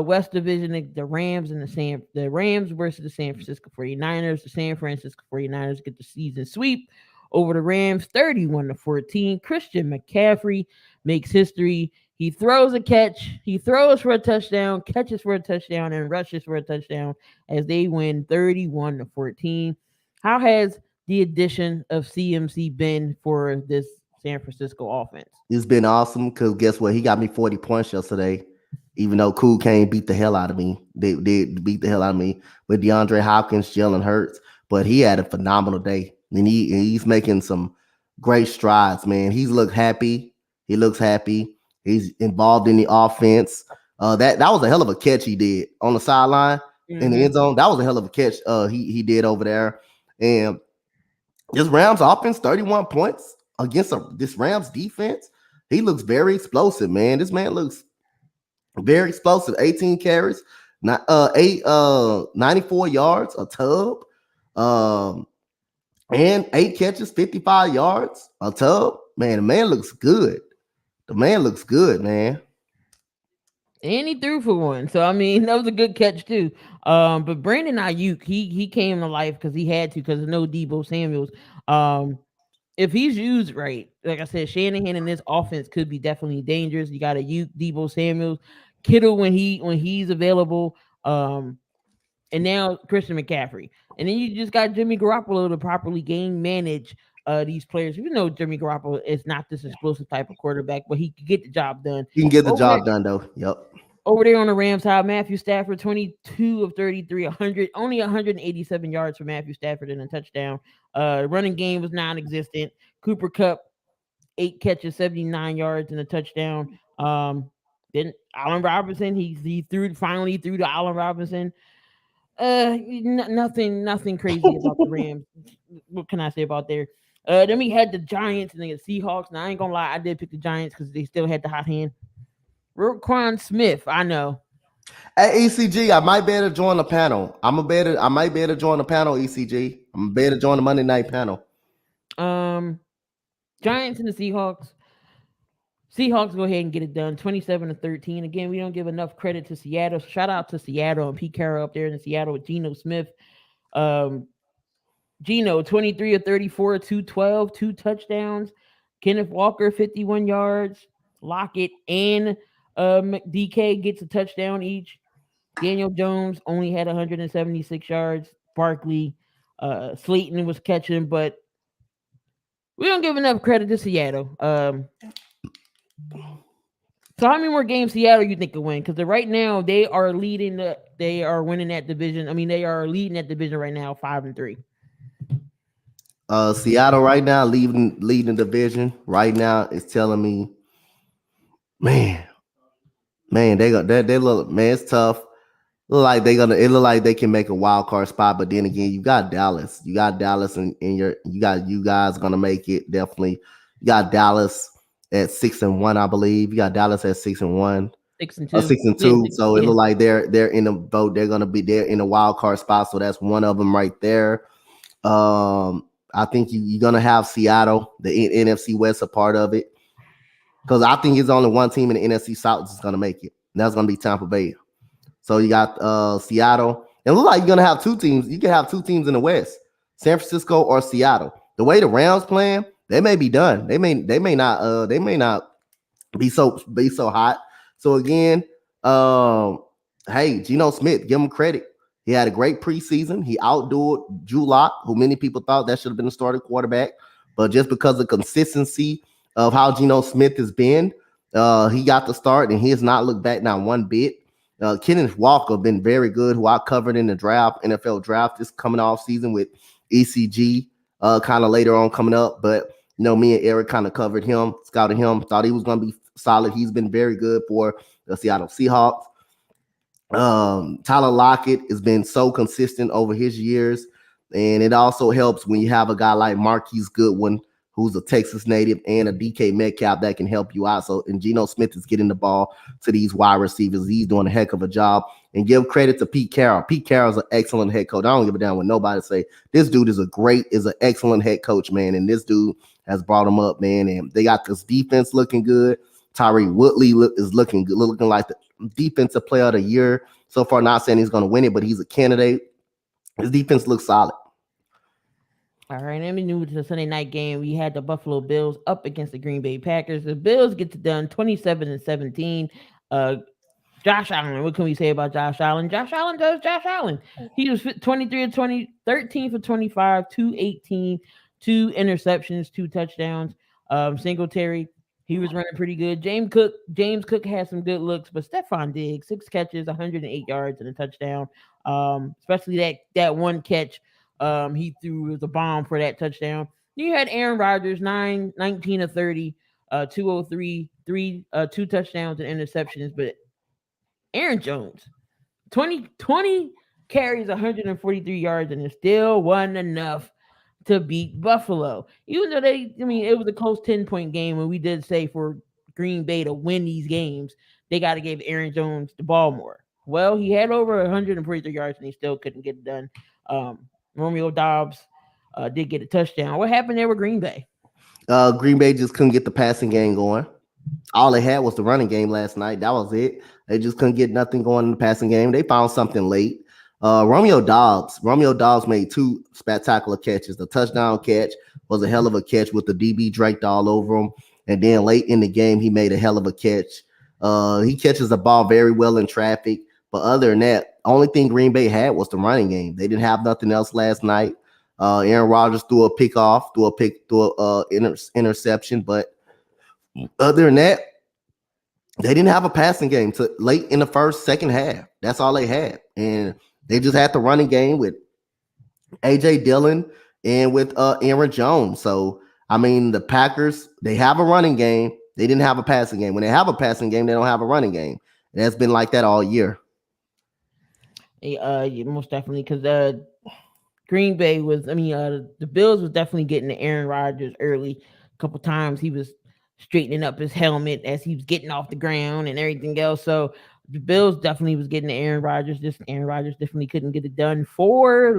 West Division, the Rams and the Rams versus the San Francisco 49ers. The San Francisco 49ers get the season sweep over the Rams 31-14. Christian McCaffrey makes history. He throws a catch, he throws for a touchdown, catches for a touchdown, and rushes for a touchdown as they win 31-14. How has the addition of CMC been for this San Francisco offense? It's been awesome because guess what? He got me 40 points yesterday. Even though Cool Kane beat the hell out of me, they beat the hell out of me with DeAndre Hopkins, Jalen Hurts. But he had a phenomenal day, and he's making some great strides. Man, he's looked happy. He looks happy. He's involved in the offense. That was a hell of a catch he did on the sideline in the end zone. That was a hell of a catch he did over there. And this Rams offense, 31 points against this Rams defense. He looks very explosive, man. This man looks very explosive. 18 carries, 94 yards, a tub, and 8 catches, 55 yards, a tub. Man, the man looks good. Man. And he threw for one. So I mean, that was a good catch too. But Brandon Ayuk, he came to life because he had to, because of no Deebo Samuels. If he's used right, like I said, Shanahan and this offense could be definitely dangerous. You got Ayuk, Deebo Samuels, Kittle when he's available, and now Christian McCaffrey. And then you just got Jimmy Garoppolo to properly game manage these players. Even though Jimmy Garoppolo is not this explosive type of quarterback, but he can get the job done. He can get the job done though. Yep. Over there on the Rams side, Matthew Stafford, 22 of 33, only 187 yards for Matthew Stafford and a touchdown. Running game was non-existent. Cooper Kupp, 8 catches, 79 yards and a touchdown. Then Allen Robinson, he finally threw to Allen Robinson. Nothing crazy about the Rams. What can I say about there? Then we had the Giants and the Seahawks. Now I ain't gonna lie, I did pick the Giants because they still had the hot hand. Roquan Smith, I know. At ECG, I might be able to join the panel. I might be able to join the panel, ECG. I'm be able to join the Monday night panel. Giants and the Seahawks. Seahawks go ahead and get it done. 27-13. Again, we don't give enough credit to Seattle. Shout out to Seattle and Pete Carroll up there in Seattle with Geno Smith. Geno, 23 of 34, 212, 2 touchdowns. Kenneth Walker, 51 yards. Lockett and DK gets a touchdown each. Daniel Jones only had 176 yards. Barkley, Slayton was catching, but we don't give enough credit to Seattle. So how many more games Seattle you think will win? Because right now they are winning that division. I mean, they are leading that division right now, 5-3. Seattle right now leading the division right now is telling me, man, they look, man, it's tough. It look like they can make a wild card spot, but then again, you got Dallas, and you guys gonna make it definitely. You got Dallas at 6-1, I believe. You got Dallas at 6-1, 6-2, 6-2. So it look like they're in the boat. They're gonna be there in a wild card spot. So that's one of them right there. I think you're gonna have Seattle, the NFC West, a part of it, because I think it's only one team in the NFC South that's gonna make it. And that's gonna be Tampa Bay. So you got Seattle. It looks like you're gonna have 2 teams. You can have 2 teams in the West, San Francisco or Seattle. The way the Rams playing, they may be done. They may not be so hot. So again, hey, Geno Smith, give him credit. He had a great preseason. He outdoed Drew Lock, who many people thought that should have been a starting quarterback. But just because of consistency of how Geno Smith has been, he got the start, and he has not looked back not one bit. Kenneth Walker been very good, who I covered in the NFL draft this coming off season with ECG kind of later on coming up. But, me and Eric kind of covered him, scouted him, thought he was going to be solid. He's been very good for the Seattle Seahawks. Tyler Lockett has been so consistent over his years And it also helps when you have a guy like Marquise Goodwin, who's a Texas native, and a DK Metcalf that can help you out. So, and Geno Smith is getting the ball to these wide receivers. He's doing a heck of a job. And give credit to Pete Carroll. Pete Carroll's an excellent head coach. I don't give a damn what nobody say. This dude is an excellent head coach, man. And this dude has brought him up, man. And they got this defense looking good. Tyree Woodley is looking good, looking like the defensive player of the year so far. Not saying he's going to win it, but he's a candidate. His defense looks solid. All right, let me move to the Sunday night game. We had the Buffalo Bills up against the Green Bay Packers. The Bills get it done 27-17. Josh Allen, what can we say about Josh Allen? Josh Allen does Josh Allen. He was 13 for 25, 218, 2 interceptions, 2 touchdowns. Singletary, he was running pretty good. James Cook had some good looks, but Stephon Diggs, 6 catches, 108 yards and a touchdown. Especially that one catch he threw the bomb for that touchdown. You had Aaron Rodgers, 19 of 30, 203, 2 touchdowns and interceptions, but Aaron Jones, 20 carries, 143 yards, and it still wasn't enough to beat Buffalo. Even though it was a close 10-point game, and we did say for Green Bay to win these games, they got to give Aaron Jones the ball more. Well, he had over 143 yards, and he still couldn't get it done. Romeo Doubs did get a touchdown. What happened there with Green Bay? Green Bay just couldn't get the passing game going. All they had was the running game last night. That was it. They just couldn't get nothing going in the passing game. They found something late. Romeo Doubs made 2 spectacular catches. The touchdown catch was a hell of a catch with the DB draped all over him. And then late in the game, he made a hell of a catch. He catches the ball very well in traffic. But other than that, only thing Green Bay had was the running game. They didn't have nothing else last night. Aaron Rodgers threw an interception. But other than that, they didn't have a passing game to late in the second half. That's all they had. And they just had the running game with A.J. Dillon and with Aaron Jones. So, I mean, the Packers, they have a running game. They didn't have a passing game. When they have a passing game, they don't have a running game. And that's been like that all year. Most definitely, because Green Bay the Bills was definitely getting to Aaron Rodgers early. A couple times he was straightening up his helmet as he was getting off the ground and everything else. So the Bills definitely was getting to Aaron Rodgers. Aaron Rodgers definitely couldn't get it done. 4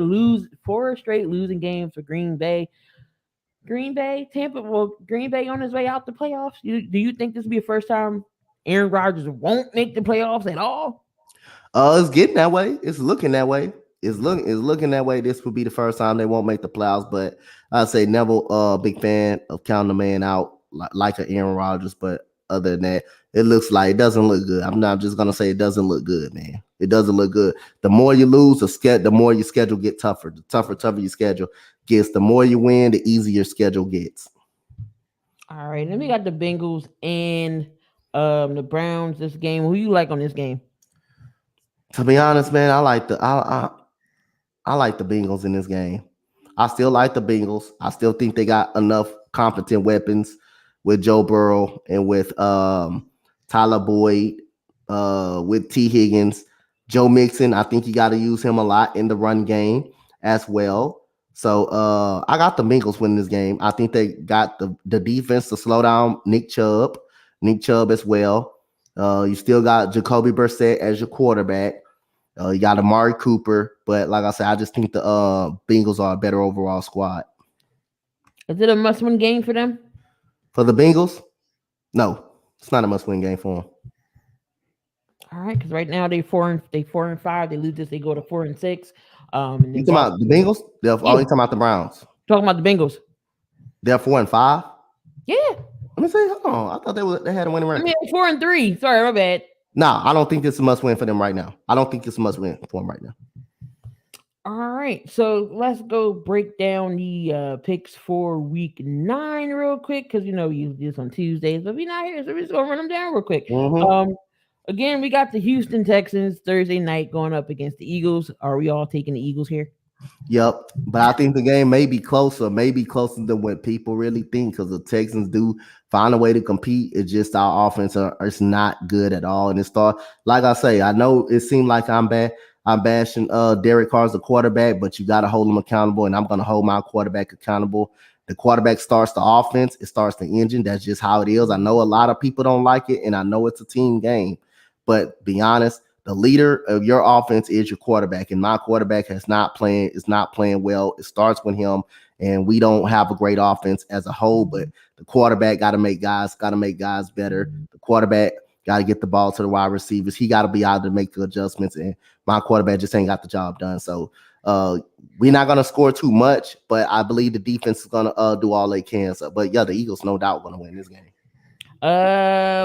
straight losing games for Green Bay. Green Bay on his way out the playoffs. Do you think this will be the first time Aaron Rodgers won't make the playoffs at all? It's getting that way. It's looking that way. It's looking that way. This will be the first time they won't make the playoffs. But I'd say never big fan of counting the man out like an Aaron Rodgers. But other than that, it doesn't look good. I'm not just gonna say it doesn't look good, man. It doesn't look good. The more you lose, the more your schedule get tougher. The tougher your schedule gets. The more you win, the easier your schedule gets. All right, then we got the Bengals and the Browns. This game, who you like on this game? To be honest, man, I like the Bengals in this game. I still like the Bengals. I still think they got enough competent weapons with Joe Burrow and with Tyler Boyd, with T. Higgins. Joe Mixon, I think you got to use him a lot in the run game as well. So I got the Bengals winning this game. I think they got the defense to slow down Nick Chubb as well. You still got Jacoby Brissett as your quarterback. You got Amari Cooper, but like I said, I just think the Bengals are a better overall squad. Is it a must-win game for them? For the Bengals? No, it's not a must-win game for them. All right, because right now they 4 and 5. They lose this, they go to 4 and 6. You talking about the Bengals? You talking about the Browns? Talking about the Bengals. They're 4 and 5. Yeah. Let me say, hold on. I thought they had a winning record. 4 and 3. Sorry, my bad. No, I don't think this is a must-win for them right now. I don't think it's a must-win for them right now. All right, so let's go break down the picks for week 9 real quick, because you do this on Tuesdays, but we're not here, so we're just gonna run them down real quick. Mm-hmm. Again, we got the Houston Texans Thursday night going up against the Eagles. Are we all taking the Eagles here? Yep, but I think the game may be closer than what people really think, because the Texans do find a way to compete. It's just our offense it's not good at all. And like I say, I know it seemed like I'm bad. I'm bashing Derek Carr's the quarterback, but you got to hold him accountable, and I'm going to hold my quarterback accountable. The quarterback starts the offense. It starts the engine. That's just how it is. I know a lot of people don't like it, and I know it's a team game. But be honest, the leader of your offense is your quarterback, and my quarterback is not playing well. It starts with him, and we don't have a great offense as a whole. But the quarterback got to make guys better. The quarterback got to get the ball to the wide receivers. He got to be able to make the adjustments, and my quarterback just ain't got the job done. So we're not going to score too much, but I believe the defense is going to do all they can. So, but yeah, the Eagles no doubt going to win this game.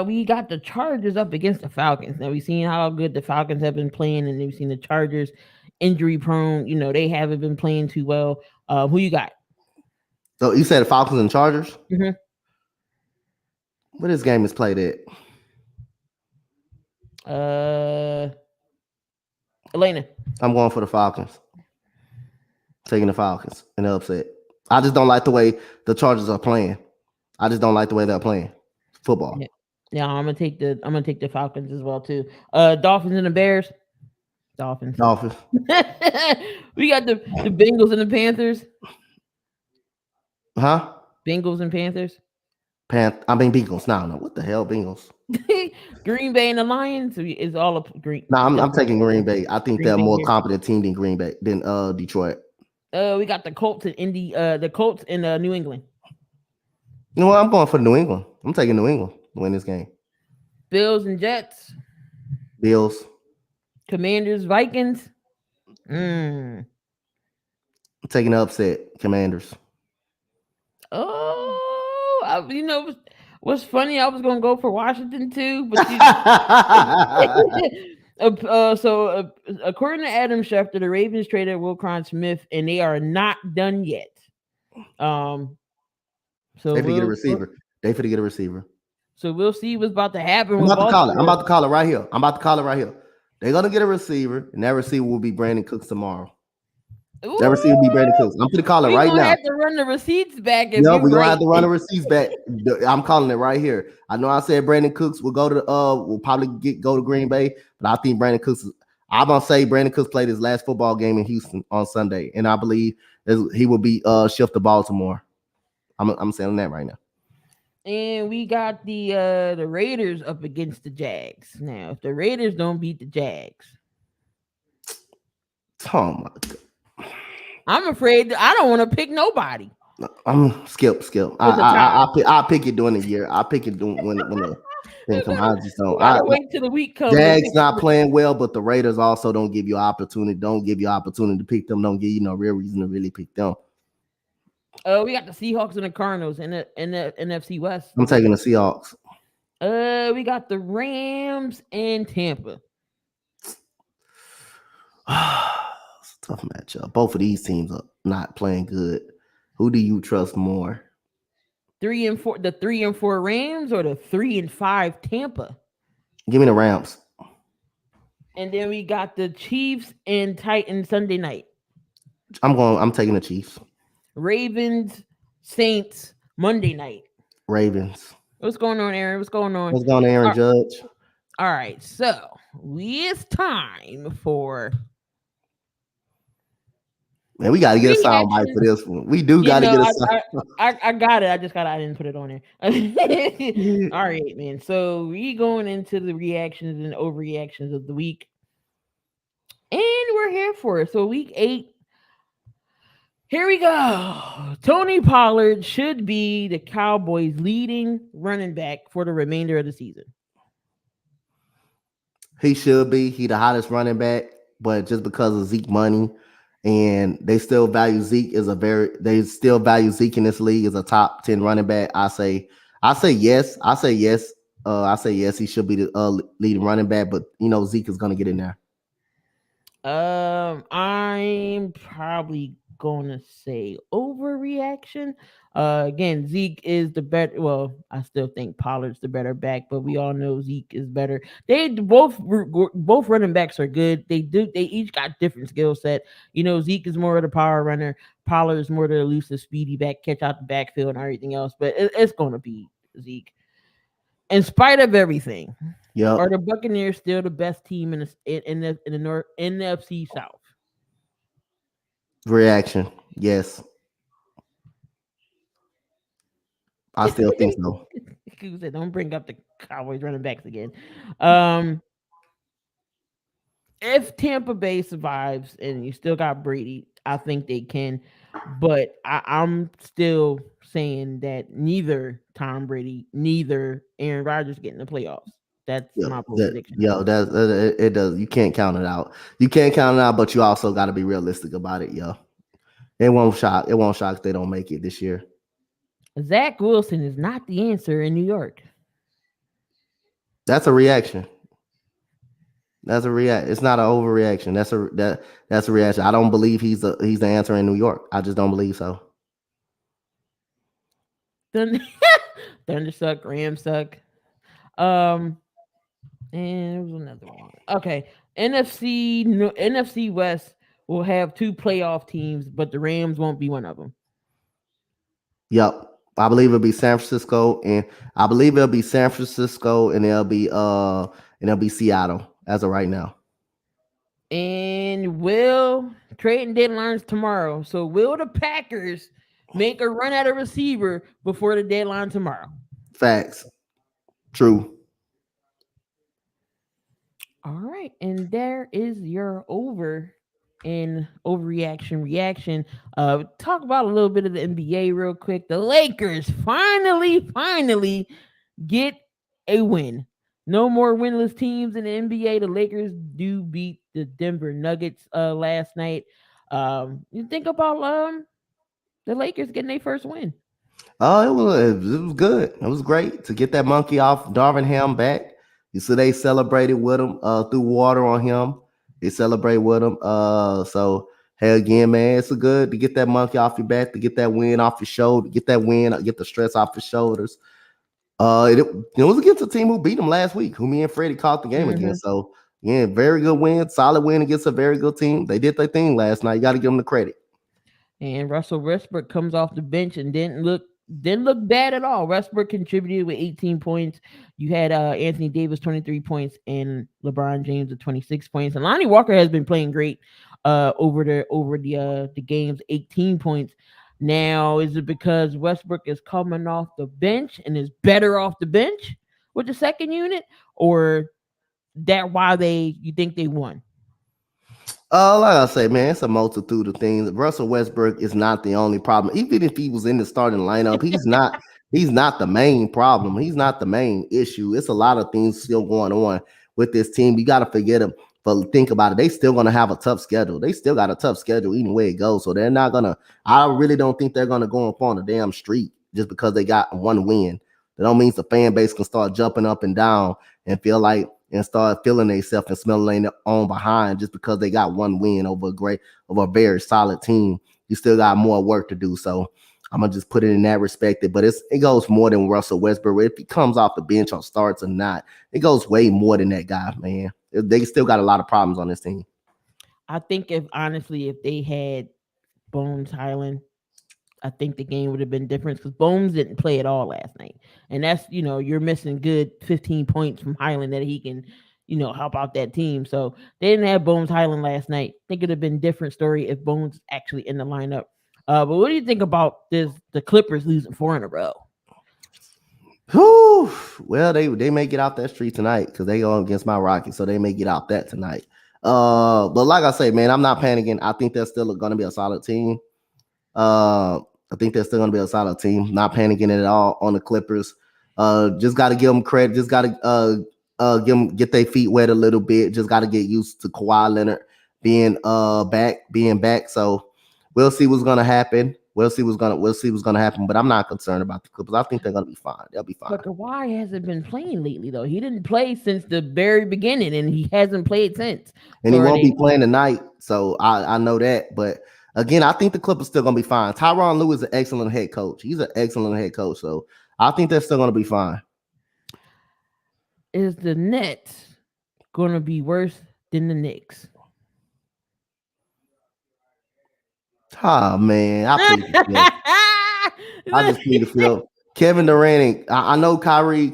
We got the Chargers up against the Falcons. Now we've seen how good the Falcons have been playing, and we've seen the Chargers injury prone. You know, they haven't been playing too well. Who you got? So you said the Falcons and Chargers? Mm-hmm. Where this game is played at? Elena. I'm going for the Falcons. Taking the Falcons in the upset. I just don't like the way the Chargers are playing. I just don't like the way they're playing football. Yeah, I'm gonna take the Falcons as well too. Dolphins and the Bears. Dolphins. We got the Bengals and the Panthers. Huh? Bengals and Panthers. Bengals. No. What the hell, Bengals? Green Bay and the Lions is all up green. No, I'm taking Green Bay. I think they're a more competent team than Green Bay than Detroit. We got the Colts in the Colts in New England. You know what? I'm going for New England. I'm taking New England to win this game. Bills and Jets. Bills. Commanders, Vikings. I'm taking the upset. Commanders. Oh, you know what's funny? I was gonna go for Washington too, but so according to Adam Schefter, the Ravens traded Wilcron Smith, and they are not done yet. So they forget a receiver. They finna get a receiver. So we'll see what's about to happen. I'm about to call it right here. They're gonna get a receiver, and that receiver will be Brandon Cooks tomorrow. Ooh. That receiver will be Brandon Cooks. I'm gonna call it right now. We have to run the receipts back. We're gonna have to run the receipts back. I'm calling it right here. I know I said Brandon Cooks will go to will probably go to Green Bay, but I think Brandon Cooks. I'm gonna say Brandon Cooks played his last football game in Houston on Sunday, and I believe he will be shift to Baltimore. I'm saying that right now. And we got the Raiders up against the Jags. Now, if the Raiders don't beat the Jags, oh my God. I'm afraid I don't want to pick nobody. I'm skip. I'll pick it during the year. I'll pick it when the thing comes. I just don't. I wait till the week comes. Jags not playing well, but the Raiders also don't give you opportunity. Don't give you opportunity to pick them. Don't give you no real reason to really pick them. We got the Seahawks and the Cardinals in the NFC West. I'm taking the Seahawks. We got the Rams and Tampa. It's a tough matchup. Both of these teams are not playing good. Who do you trust more? 3 and 4, the 3 and 4 Rams or the 3 and 5 Tampa? Give me the Rams. And then we got the Chiefs and Titans Sunday night. I'm taking the Chiefs. Ravens, Saints, Monday night. Ravens. What's going on, Aaron? What's going on? What's going on, Aaron Judge? All right, so it's time for. Man, we got to get a sound bite for this one. We do got to get a sound. I got it. I didn't put it on there. All right, man. So we going into the reactions and overreactions of the week. And we're here for it. So week 8. Here we go. Tony Pollard should be the Cowboys' leading running back for the remainder of the season. He should be. He the hottest running back, but just because of Zeke money, and they still value Zeke in this league as a top 10 running back. I say yes. I say yes. He should be the leading running back, but Zeke is gonna get in there. I'm probably gonna say overreaction. Again, Zeke is the better. Well, I still think Pollard's the better back, but we all know Zeke is better. They both running backs are good. They each got different skill set. Zeke is more of the power runner. Pollard is more the elusive, speedy back, catch out the backfield and everything else. But it's gonna be Zeke, in spite of everything. Yep. Are the Buccaneers still the best team in the North NFC South? Reaction. Yes. I still think so. Who said, don't bring up the Cowboys running backs again. Um, if Tampa Bay survives and you still got Brady, I think they can. But I'm still saying that neither Tom Brady, neither Aaron Rodgers get in the playoffs. That's Yeah, my bold that, prediction. yo, it does. You can't count it out. You can't count it out, but you also got to be realistic about it, yo. It won't shock. It won't shock if they don't make it this year. Zach Wilson is not the answer in New York. That's a reaction. That's a react. It's not an overreaction. That's a reaction. I don't believe he's the answer in New York. I just don't believe so. Thunder, Thunder suck, Rams suck. Um, and there was another one. Okay, NFC West will have two playoff teams, but the Rams won't be one of them. Yep. I believe it'll be San Francisco, and I believe it'll be San Francisco, and it'll be Seattle as of right now. And will trading deadlines tomorrow. So will the Packers make a run at a receiver before the deadline tomorrow? Facts. True. All right, and there is your overreaction reaction. Talk about a little bit of the NBA real quick. The Lakers finally get a win. No more winless teams in the NBA. The Lakers do beat the Denver Nuggets last night. You think about the Lakers getting their first win. Oh, it was good. It was great to get that monkey off Darvin Ham back. You see, they celebrated with him, threw water on him. They celebrate with him. So hey, again, man, it's good to get that monkey off your back, to get that win off your shoulder, get that win, get the stress off your shoulders. It was against a team who beat them last week, who me and Freddie caught the game against. So yeah, very good win, solid win against a very good team. They did their thing last night. You got to give them the credit. And Russell Westbrook comes off the bench and didn't look bad at all. Westbrook contributed with 18 points. You had Anthony Davis 23 points and LeBron James with 26 points. And Lonnie Walker has been playing great over the games, 18 points. Now, is it because Westbrook is coming off the bench and is better off the bench with the second unit, or that why you think they won? Like I say, man, it's a multitude of things. Russell Westbrook is not the only problem. Even if he was in the starting lineup, he's not. He's not the main problem. He's not the main issue. It's a lot of things still going on with this team. You got to forget him. But think about it. They still going to have a tough schedule. They still got a tough schedule either way it goes. So they're not going to. I really don't think they're going to go up on the damn street just because they got one win. That don't mean the fan base can start jumping up and down and feel like and start feeling themselves and smelling their own behind just because they got one win over a very solid team. You still got more work to do. So I'm gonna just put it in that respect. But it goes more than Russell Westbrook. If he comes off the bench or starts or not, it goes way more than that guy, man. They still got a lot of problems on this team. I think if they had Bones Highland, I think the game would have been different because Bones didn't play at all last night. And that's, you're missing good 15 points from Highland that he can, help out that team. So they didn't have Bones Highland last night. I think it would have been a different story if Bones actually in the lineup. But what do you think about the Clippers losing 4 in a row? Whew. Well, they may get out that street tonight because they go against my Rockets, so they may get out that tonight. But like I say, man, I'm not panicking. I think they're still going to be a solid team. I think they're still going to be a solid team. Not panicking at all on the Clippers. Just got to give them credit. Just got to get their feet wet a little bit. Just got to get used to Kawhi Leonard being back. So we'll see what's going to happen. We'll see what's going to happen. But I'm not concerned about the Clippers. I think they're going to be fine. They'll be fine. But Kawhi hasn't been playing lately, though. He didn't play since the very beginning, and he hasn't played since. And he won't be playing tonight. So I know that. But again, I think the Clippers still going to be fine. Tyronn Lue is an excellent head coach. He's an excellent head coach. So I think they're still going to be fine. Is the Nets going to be worse than the Knicks? Oh, man. I just plead the field. Kevin Durant. I know Kyrie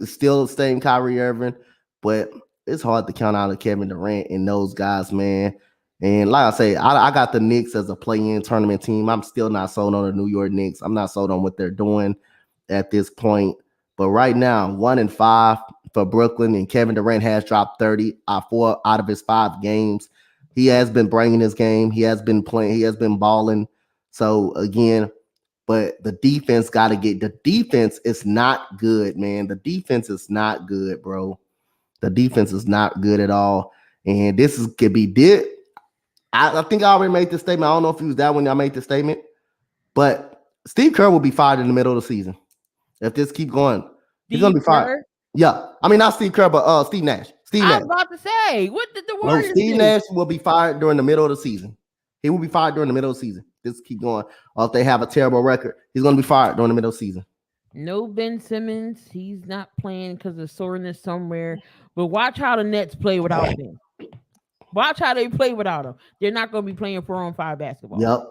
is still the same Kyrie Irving. but it's hard to count out of Kevin Durant and those guys, man. And like I say, I got the Knicks as a play-in tournament team. I'm still not sold on the New York Knicks. I'm not sold on what they're doing at this point. But right now, 1-5 for Brooklyn, and Kevin Durant has dropped 30 4 out of his 5 games. He has been bringing his game. He has been playing. He has been balling. So again, but the defense got to get. The defense is not good, man. The defense is not good, bro. The defense is not good at all. And this could be did. I think I already made this statement. I don't know if it was that when I made the statement, but Steve Kerr will be fired in the middle of the season if this keep going. He's gonna be fired. Yeah, I mean not Steve Kerr, but Steve Nash. Steve Nash. I was about to say, what did the Warriors do? Steve Nash will be fired during the middle of the season. He will be fired during the middle of the season. Just keep going. Or if they have a terrible record, he's gonna be fired during the middle of the season. No Ben Simmons. He's not playing because of soreness somewhere. But watch how the Nets play without him. Watch how they play without him. They're not going to be playing 4-on-5 basketball. Yep.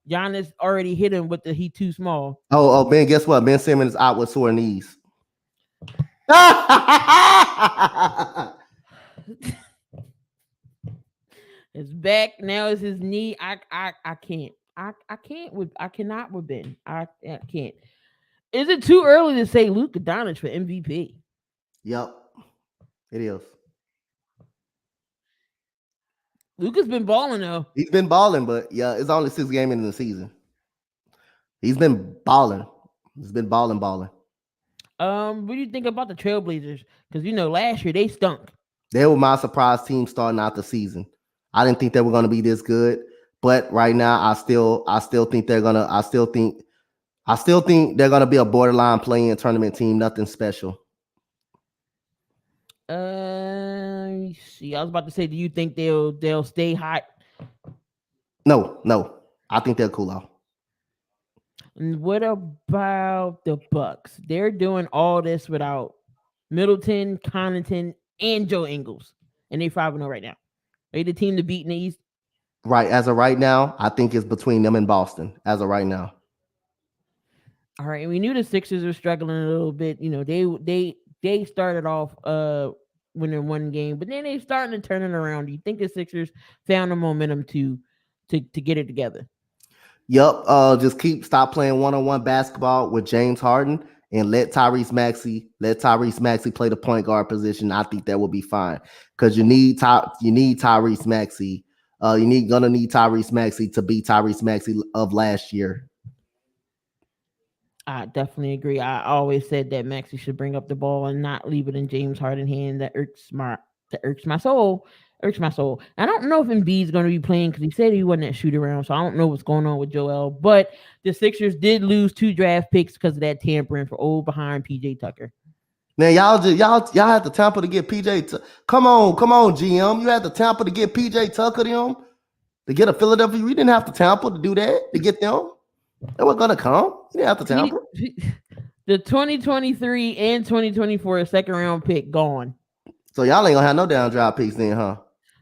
Giannis already hit him with the he too small. Oh, Ben, guess what? Ben Simmons is out with sore knees. It's back. Now it's his knee. I can't. I cannot with Ben. I can't. Is it too early to say Luka Doncic for MVP? Yep. It is. Luka's been balling though. He's been balling, but yeah, it's only 6 games in the season. He's been balling. He's been balling. What do you think about the Trailblazers? Because last year they stunk. They were my surprise team starting out the season. I didn't think they were going to be this good, but right now I still think they're gonna. I still think they're gonna be a borderline play-in tournament team. Nothing special. See, I was about to say, do you think they'll stay hot? No. I think they'll cool off. And what about the Bucks? They're doing all this without Middleton, Connaughton, and Joe Ingles, and they 5-0 right now. They the team to beat in the East. Right, as of right now, I think it's between them and Boston. As of right now. All right, and we knew the Sixers were struggling a little bit. They started off winning one game, but then they starting to turn it around. Do you think the Sixers found the momentum to get it together? Yep. Just stop playing one-on-one basketball with James Harden and let Tyrese Maxey play the point guard position. I think that will be fine because you need Tyrese Maxey. Gonna need Tyrese Maxey to be Tyrese Maxey of last year. I definitely agree. I always said that Maxey should bring up the ball and not leave it in James Harden's hand. That irks my soul. I don't know if Embiid's going to be playing because he said he wasn't at shoot around, so I don't know what's going on with Joel. But the Sixers did lose 2 draft picks because of that tampering for old behind PJ Tucker. Man, y'all had to tamper to get PJ. Come on, GM. You had to tamper to get PJ Tucker to get a Philadelphia. You didn't have to tamper to do that to get them. They were gonna come. You didn't have to tamper. The 2023 and 2024 second round pick gone. So y'all ain't gonna have no down draft picks then, huh?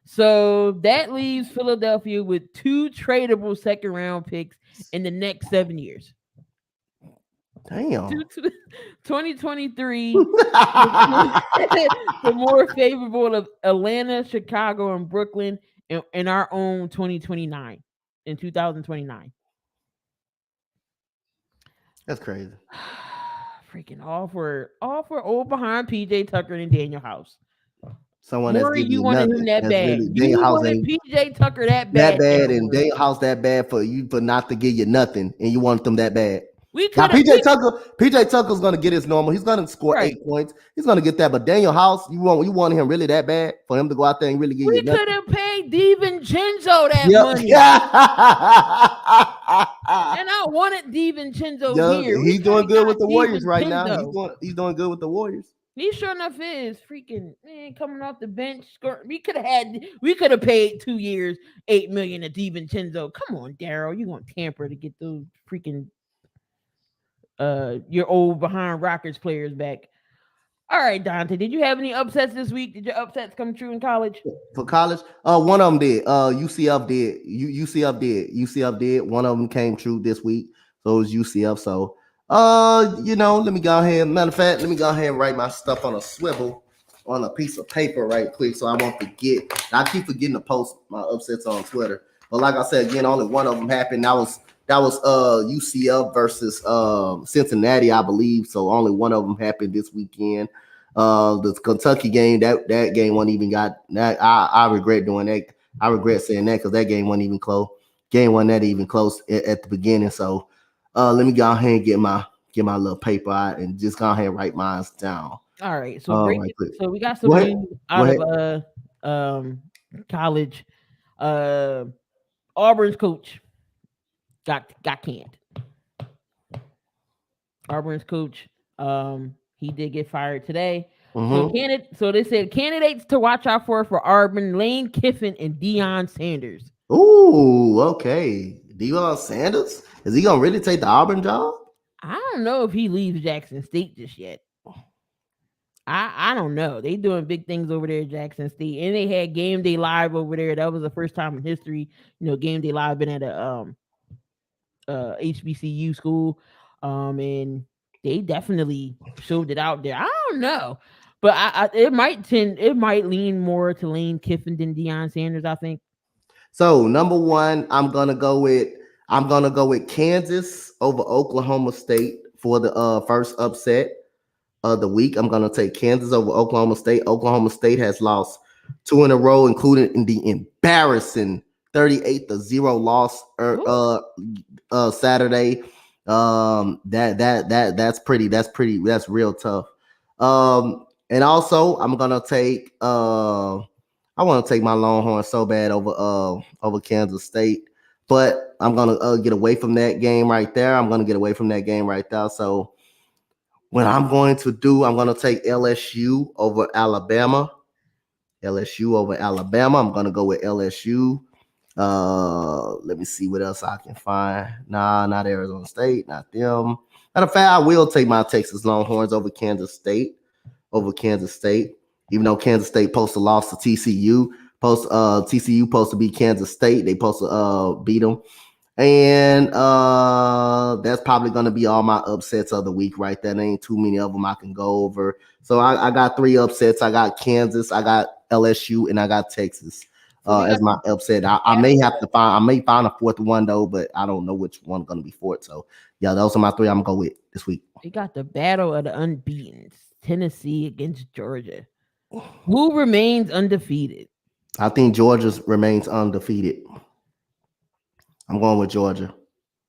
So that leaves Philadelphia with 2 tradable second round picks in the next 7 years. Damn. 2023 the more favorable of Atlanta, Chicago, and Brooklyn, and our own 2029 in 2029. That's crazy. Freaking all for old behind PJ Tucker and Daniel House. Someone that's Corey, you wanted him that bad. You wanted PJ Tucker that bad. And Daniel House that bad for not to give you nothing, and you want them that bad. Now PJ Tucker's gonna get his normal. He's gonna score 8 points. He's gonna get that. But Daniel House, you want him really that bad for him to go out there and really give you nothing? We could have paid DiVincenzo that money. And I wanted DiVincenzo here. He's doing good with the Warriors right now. He's doing good with the Warriors. He sure enough is freaking man coming off the bench. We could have paid 2 years, $8 million to DiVincenzo. Come on, Daryl, you gonna tamper to get those freaking your old behind Rockets players back. All right, Donte, did you have any upsets this week? Did your upsets come true in college? For college, one of them did. UCF did. UCF did. One of them came true this week. So it was UCF. So let me go ahead. Matter of fact, let me go ahead and write my stuff on a swivel. on a piece of paper right quick so I won't forget. I keep forgetting to post my upsets on Twitter. But like I said, again, only one of them happened. That was UCF versus Cincinnati, I believe. So only one of them happened this weekend. The Kentucky game, that game wasn't even got that. I regret doing that. I regret saying that because that game wasn't even close. Game wasn't that even close at the beginning. So let me go ahead and get my little paper out and just go ahead and write mine down. All right. So Right so we got some news out of college. Auburn's coach got canned. Auburn's coach, he did get fired today. So they said candidates to watch out for Auburn: Lane Kiffin and Deion Sanders. Ooh, okay. Deion Sanders? Is he gonna really take the Auburn job? I don't know if he leaves Jackson State just yet. I don't know. They doing big things over there at Jackson State, and they had Game Day Live over there. That was the first time in history, Game Day Live been at a HBCU school, and they definitely showed it out there. I don't know, but it might lean more to Lane Kiffin than Deion Sanders, I think. So number one, I'm gonna go with Kansas over Oklahoma State for the first upset of the week. I'm gonna take Kansas over Oklahoma State. Oklahoma State has lost 2 in a row, including in the embarrassing 38-0 loss Saturday. That's real tough. And also I'm gonna take I want to take my Longhorns so bad over Kansas State, but I'm gonna get away from that game right there. So what I'm going to do, I'm going to take LSU over Alabama. I'm going to go with LSU. Let me see what else I can find. Nah, not Arizona State, not them. Matter of fact, I will take my Texas Longhorns over Kansas State. Even though Kansas State posted a loss to TCU. TCU supposed to beat Kansas State. They supposed to beat them. And that's probably going to be all my upsets of the week right there. There ain't too many of them I can go over. So I got 3 upsets. I got Kansas, I got LSU, and I got Texas as my upset. I may find a fourth one though, but I don't know which one going to be fourth. So yeah, those are my 3 I'm going to go with this week. We got the battle of the unbeaten. Tennessee against Georgia. Who remains undefeated? I think Georgia remains undefeated. I'm going with Georgia.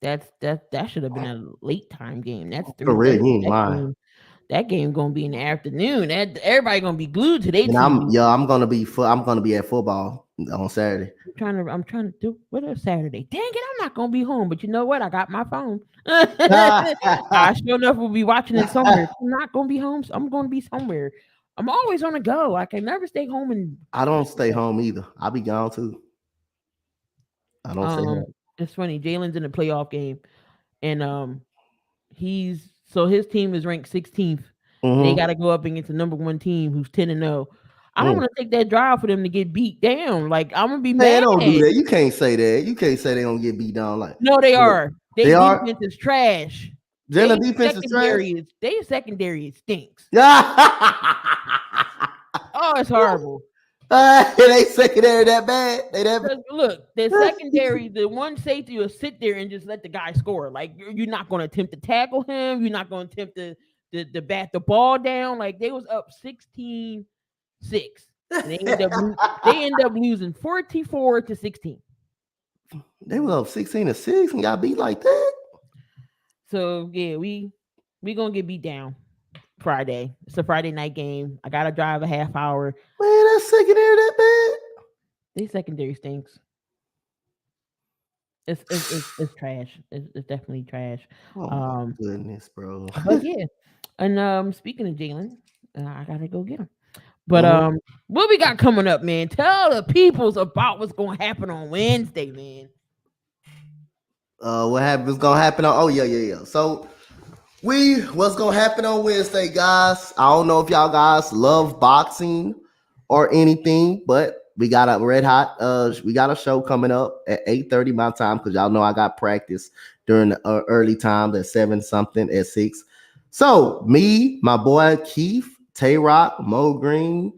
That should have been a late time game. That's for real. You ain't lying. That game gonna be in the afternoon. Everybody gonna be glued to their TV. I'm gonna be at football on Saturday. I'm trying to do what is Saturday. Dang it, I'm not gonna be home. But you know what? I got my phone. I sure enough will be watching it somewhere. I'm not gonna be home. I'm gonna be somewhere. I'm always on the go. I can never stay home. And I don't stay home either. I'll be gone too. I don't stay home. It's funny. Jalen's in the playoff game, and his team is ranked 16th. They got to go up against the number 1 team who's 10-0. I don't want to take that drive for them to get beat down. Like I'm gonna be mad. Don't do that. You can't say that. You can't say they don't get beat down. Like no, they are. Their defense is trash. Jalen defense is trash. Their secondary stinks. Oh, it's horrible. They secondary that bad. Look, the secondary, the one safety will sit there and just let the guy score. Like you're not going to attempt to tackle him. You're not going to attempt to bat the ball down. Like they was up 16-6. They end up losing 44-16. They were up 16-6 and got beat like that. So yeah, we gonna get beat down Friday. It's a Friday night game. I gotta drive a half hour. Man, that secondary that bad. They secondary stinks. It's trash. It's definitely trash. Oh my goodness, bro. But yeah, and speaking of Jalen, I gotta go get him. But what we got coming up, man? Tell the peoples about what's gonna happen on Wednesday, man. What's gonna happen on? Oh yeah. So what's gonna happen on Wednesday, guys? I don't know if y'all guys love boxing or anything, but we got a red hot. We got a show coming up at 8:30 my time because y'all know I got practice during the early times at 7 something at 6. So me, my boy Keith, Tay Rock, Mo Green.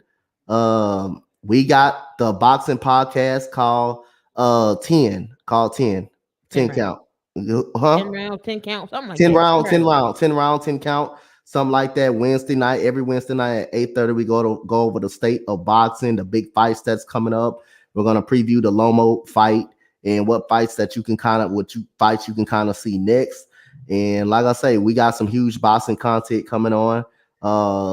We got the boxing podcast called 10 count. Huh? 10 round, 10 count, something like 10 that. round, 10 round, 10 round, 10 count, something like that. Wednesday night, every Wednesday night at 8:30, we go over the state of boxing, the big fights that's coming up. We're gonna preview the Lomo fight and what fights that you can kind of see next. And like I say, we got some huge boxing content coming on.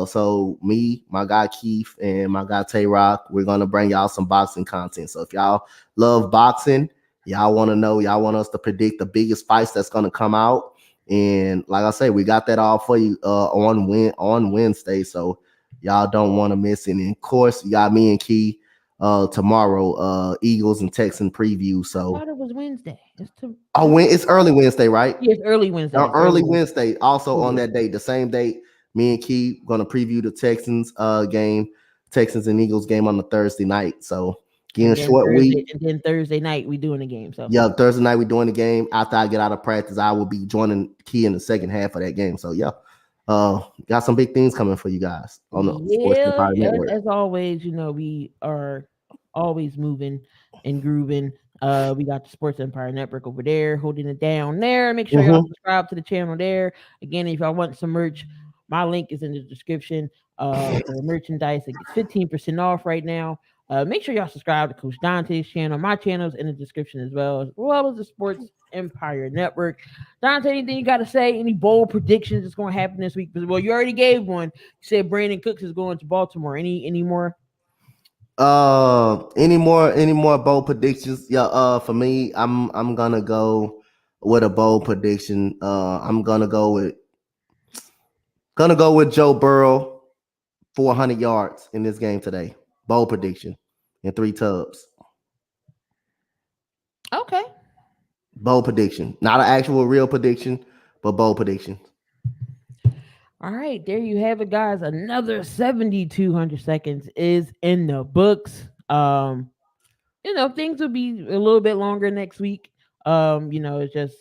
So me, my guy Keith, and my guy Tay Rock, we're gonna bring y'all some boxing content. So if y'all love boxing, y'all want us to predict the biggest fights that's gonna come out. And like I say, we got that all for you on Wednesday. So y'all don't want to miss it. And of course, you got me and Key tomorrow, Eagles and Texan preview. So I thought it was Wednesday. It's early Wednesday, right? Yeah, it's early Wednesday. Early Wednesday. Also on that date, the same date, me and Key gonna preview the Texans and Eagles game on the Thursday night. So again, short week. And then Thursday night we doing the game. So yeah, Thursday night we doing the game. After I get out of practice, I will be joining Key in the second half of that game. So yeah, got some big things coming for you guys on the Sports Empire Network. As always, we are always moving and grooving. We got the Sports Empire Network over there, holding it down there. Make sure y'all subscribe to the channel there. Again, if y'all want some merch, my link is in the description. For merchandise, it gets 15% off right now. Make sure y'all subscribe to Coach Donte's channel. My channel's in the description as well as the Sports Empire Network. Donte, anything you got to say? Any bold predictions that's going to happen this week? Well, you already gave one. You said Brandon Cooks is going to Baltimore. Any more? Any more bold predictions? Yeah. For me, I'm gonna go with a bold prediction. I'm gonna go with Joe Burrow 400 yards in this game today. Bold prediction in 3 tubs. Okay. Bold prediction. Not an actual real prediction, but bold prediction. All right. There you have it, guys. Another 7,200 seconds is in the books. Things will be a little bit longer next week. It's just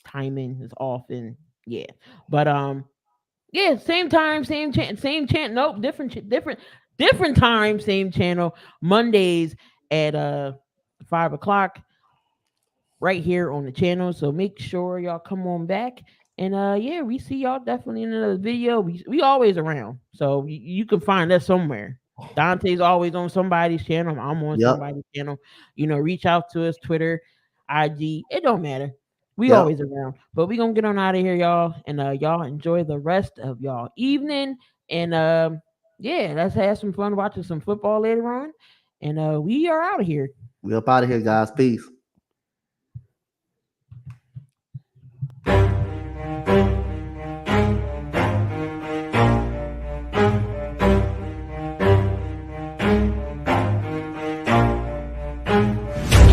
timing is off and yeah. But yeah, same time, same channel. Nope, different time, same channel. Mondays at 5:00 right here on the channel. So make sure y'all come on back. And yeah, we see y'all definitely in another video. We always around. So you can find us somewhere. Donte's always on somebody's channel. I'm on somebody's channel. Reach out to us, Twitter, IG. It don't matter. We always around. But we gonna get on out of here, y'all. And y'all enjoy the rest of y'all evening. And yeah, let's have some fun watching some football later on. And we are out of here. We up out of here, guys. Peace.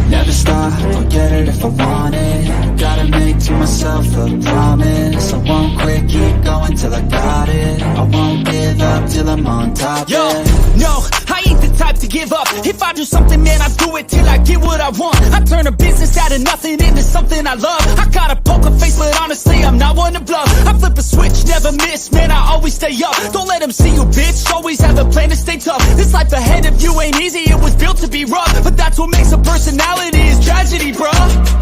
Never stop, I'll get it if I want it. Gotta make to myself a promise. I won't quit, keep going till I got it. I won't give up till I'm on top. Yo, no, I ain't the type to give up. If I do something, man, I do it till I get what I want. I turn a business out of nothing into something I love. I got a poker face, but honestly, I'm not one to bluff. I flip a switch, never miss, man, I always stay up. Don't let them see you, bitch, always have a plan to stay tough. This life ahead of you ain't easy, it was built to be rough. But that's what makes a personality, is tragedy, bruh.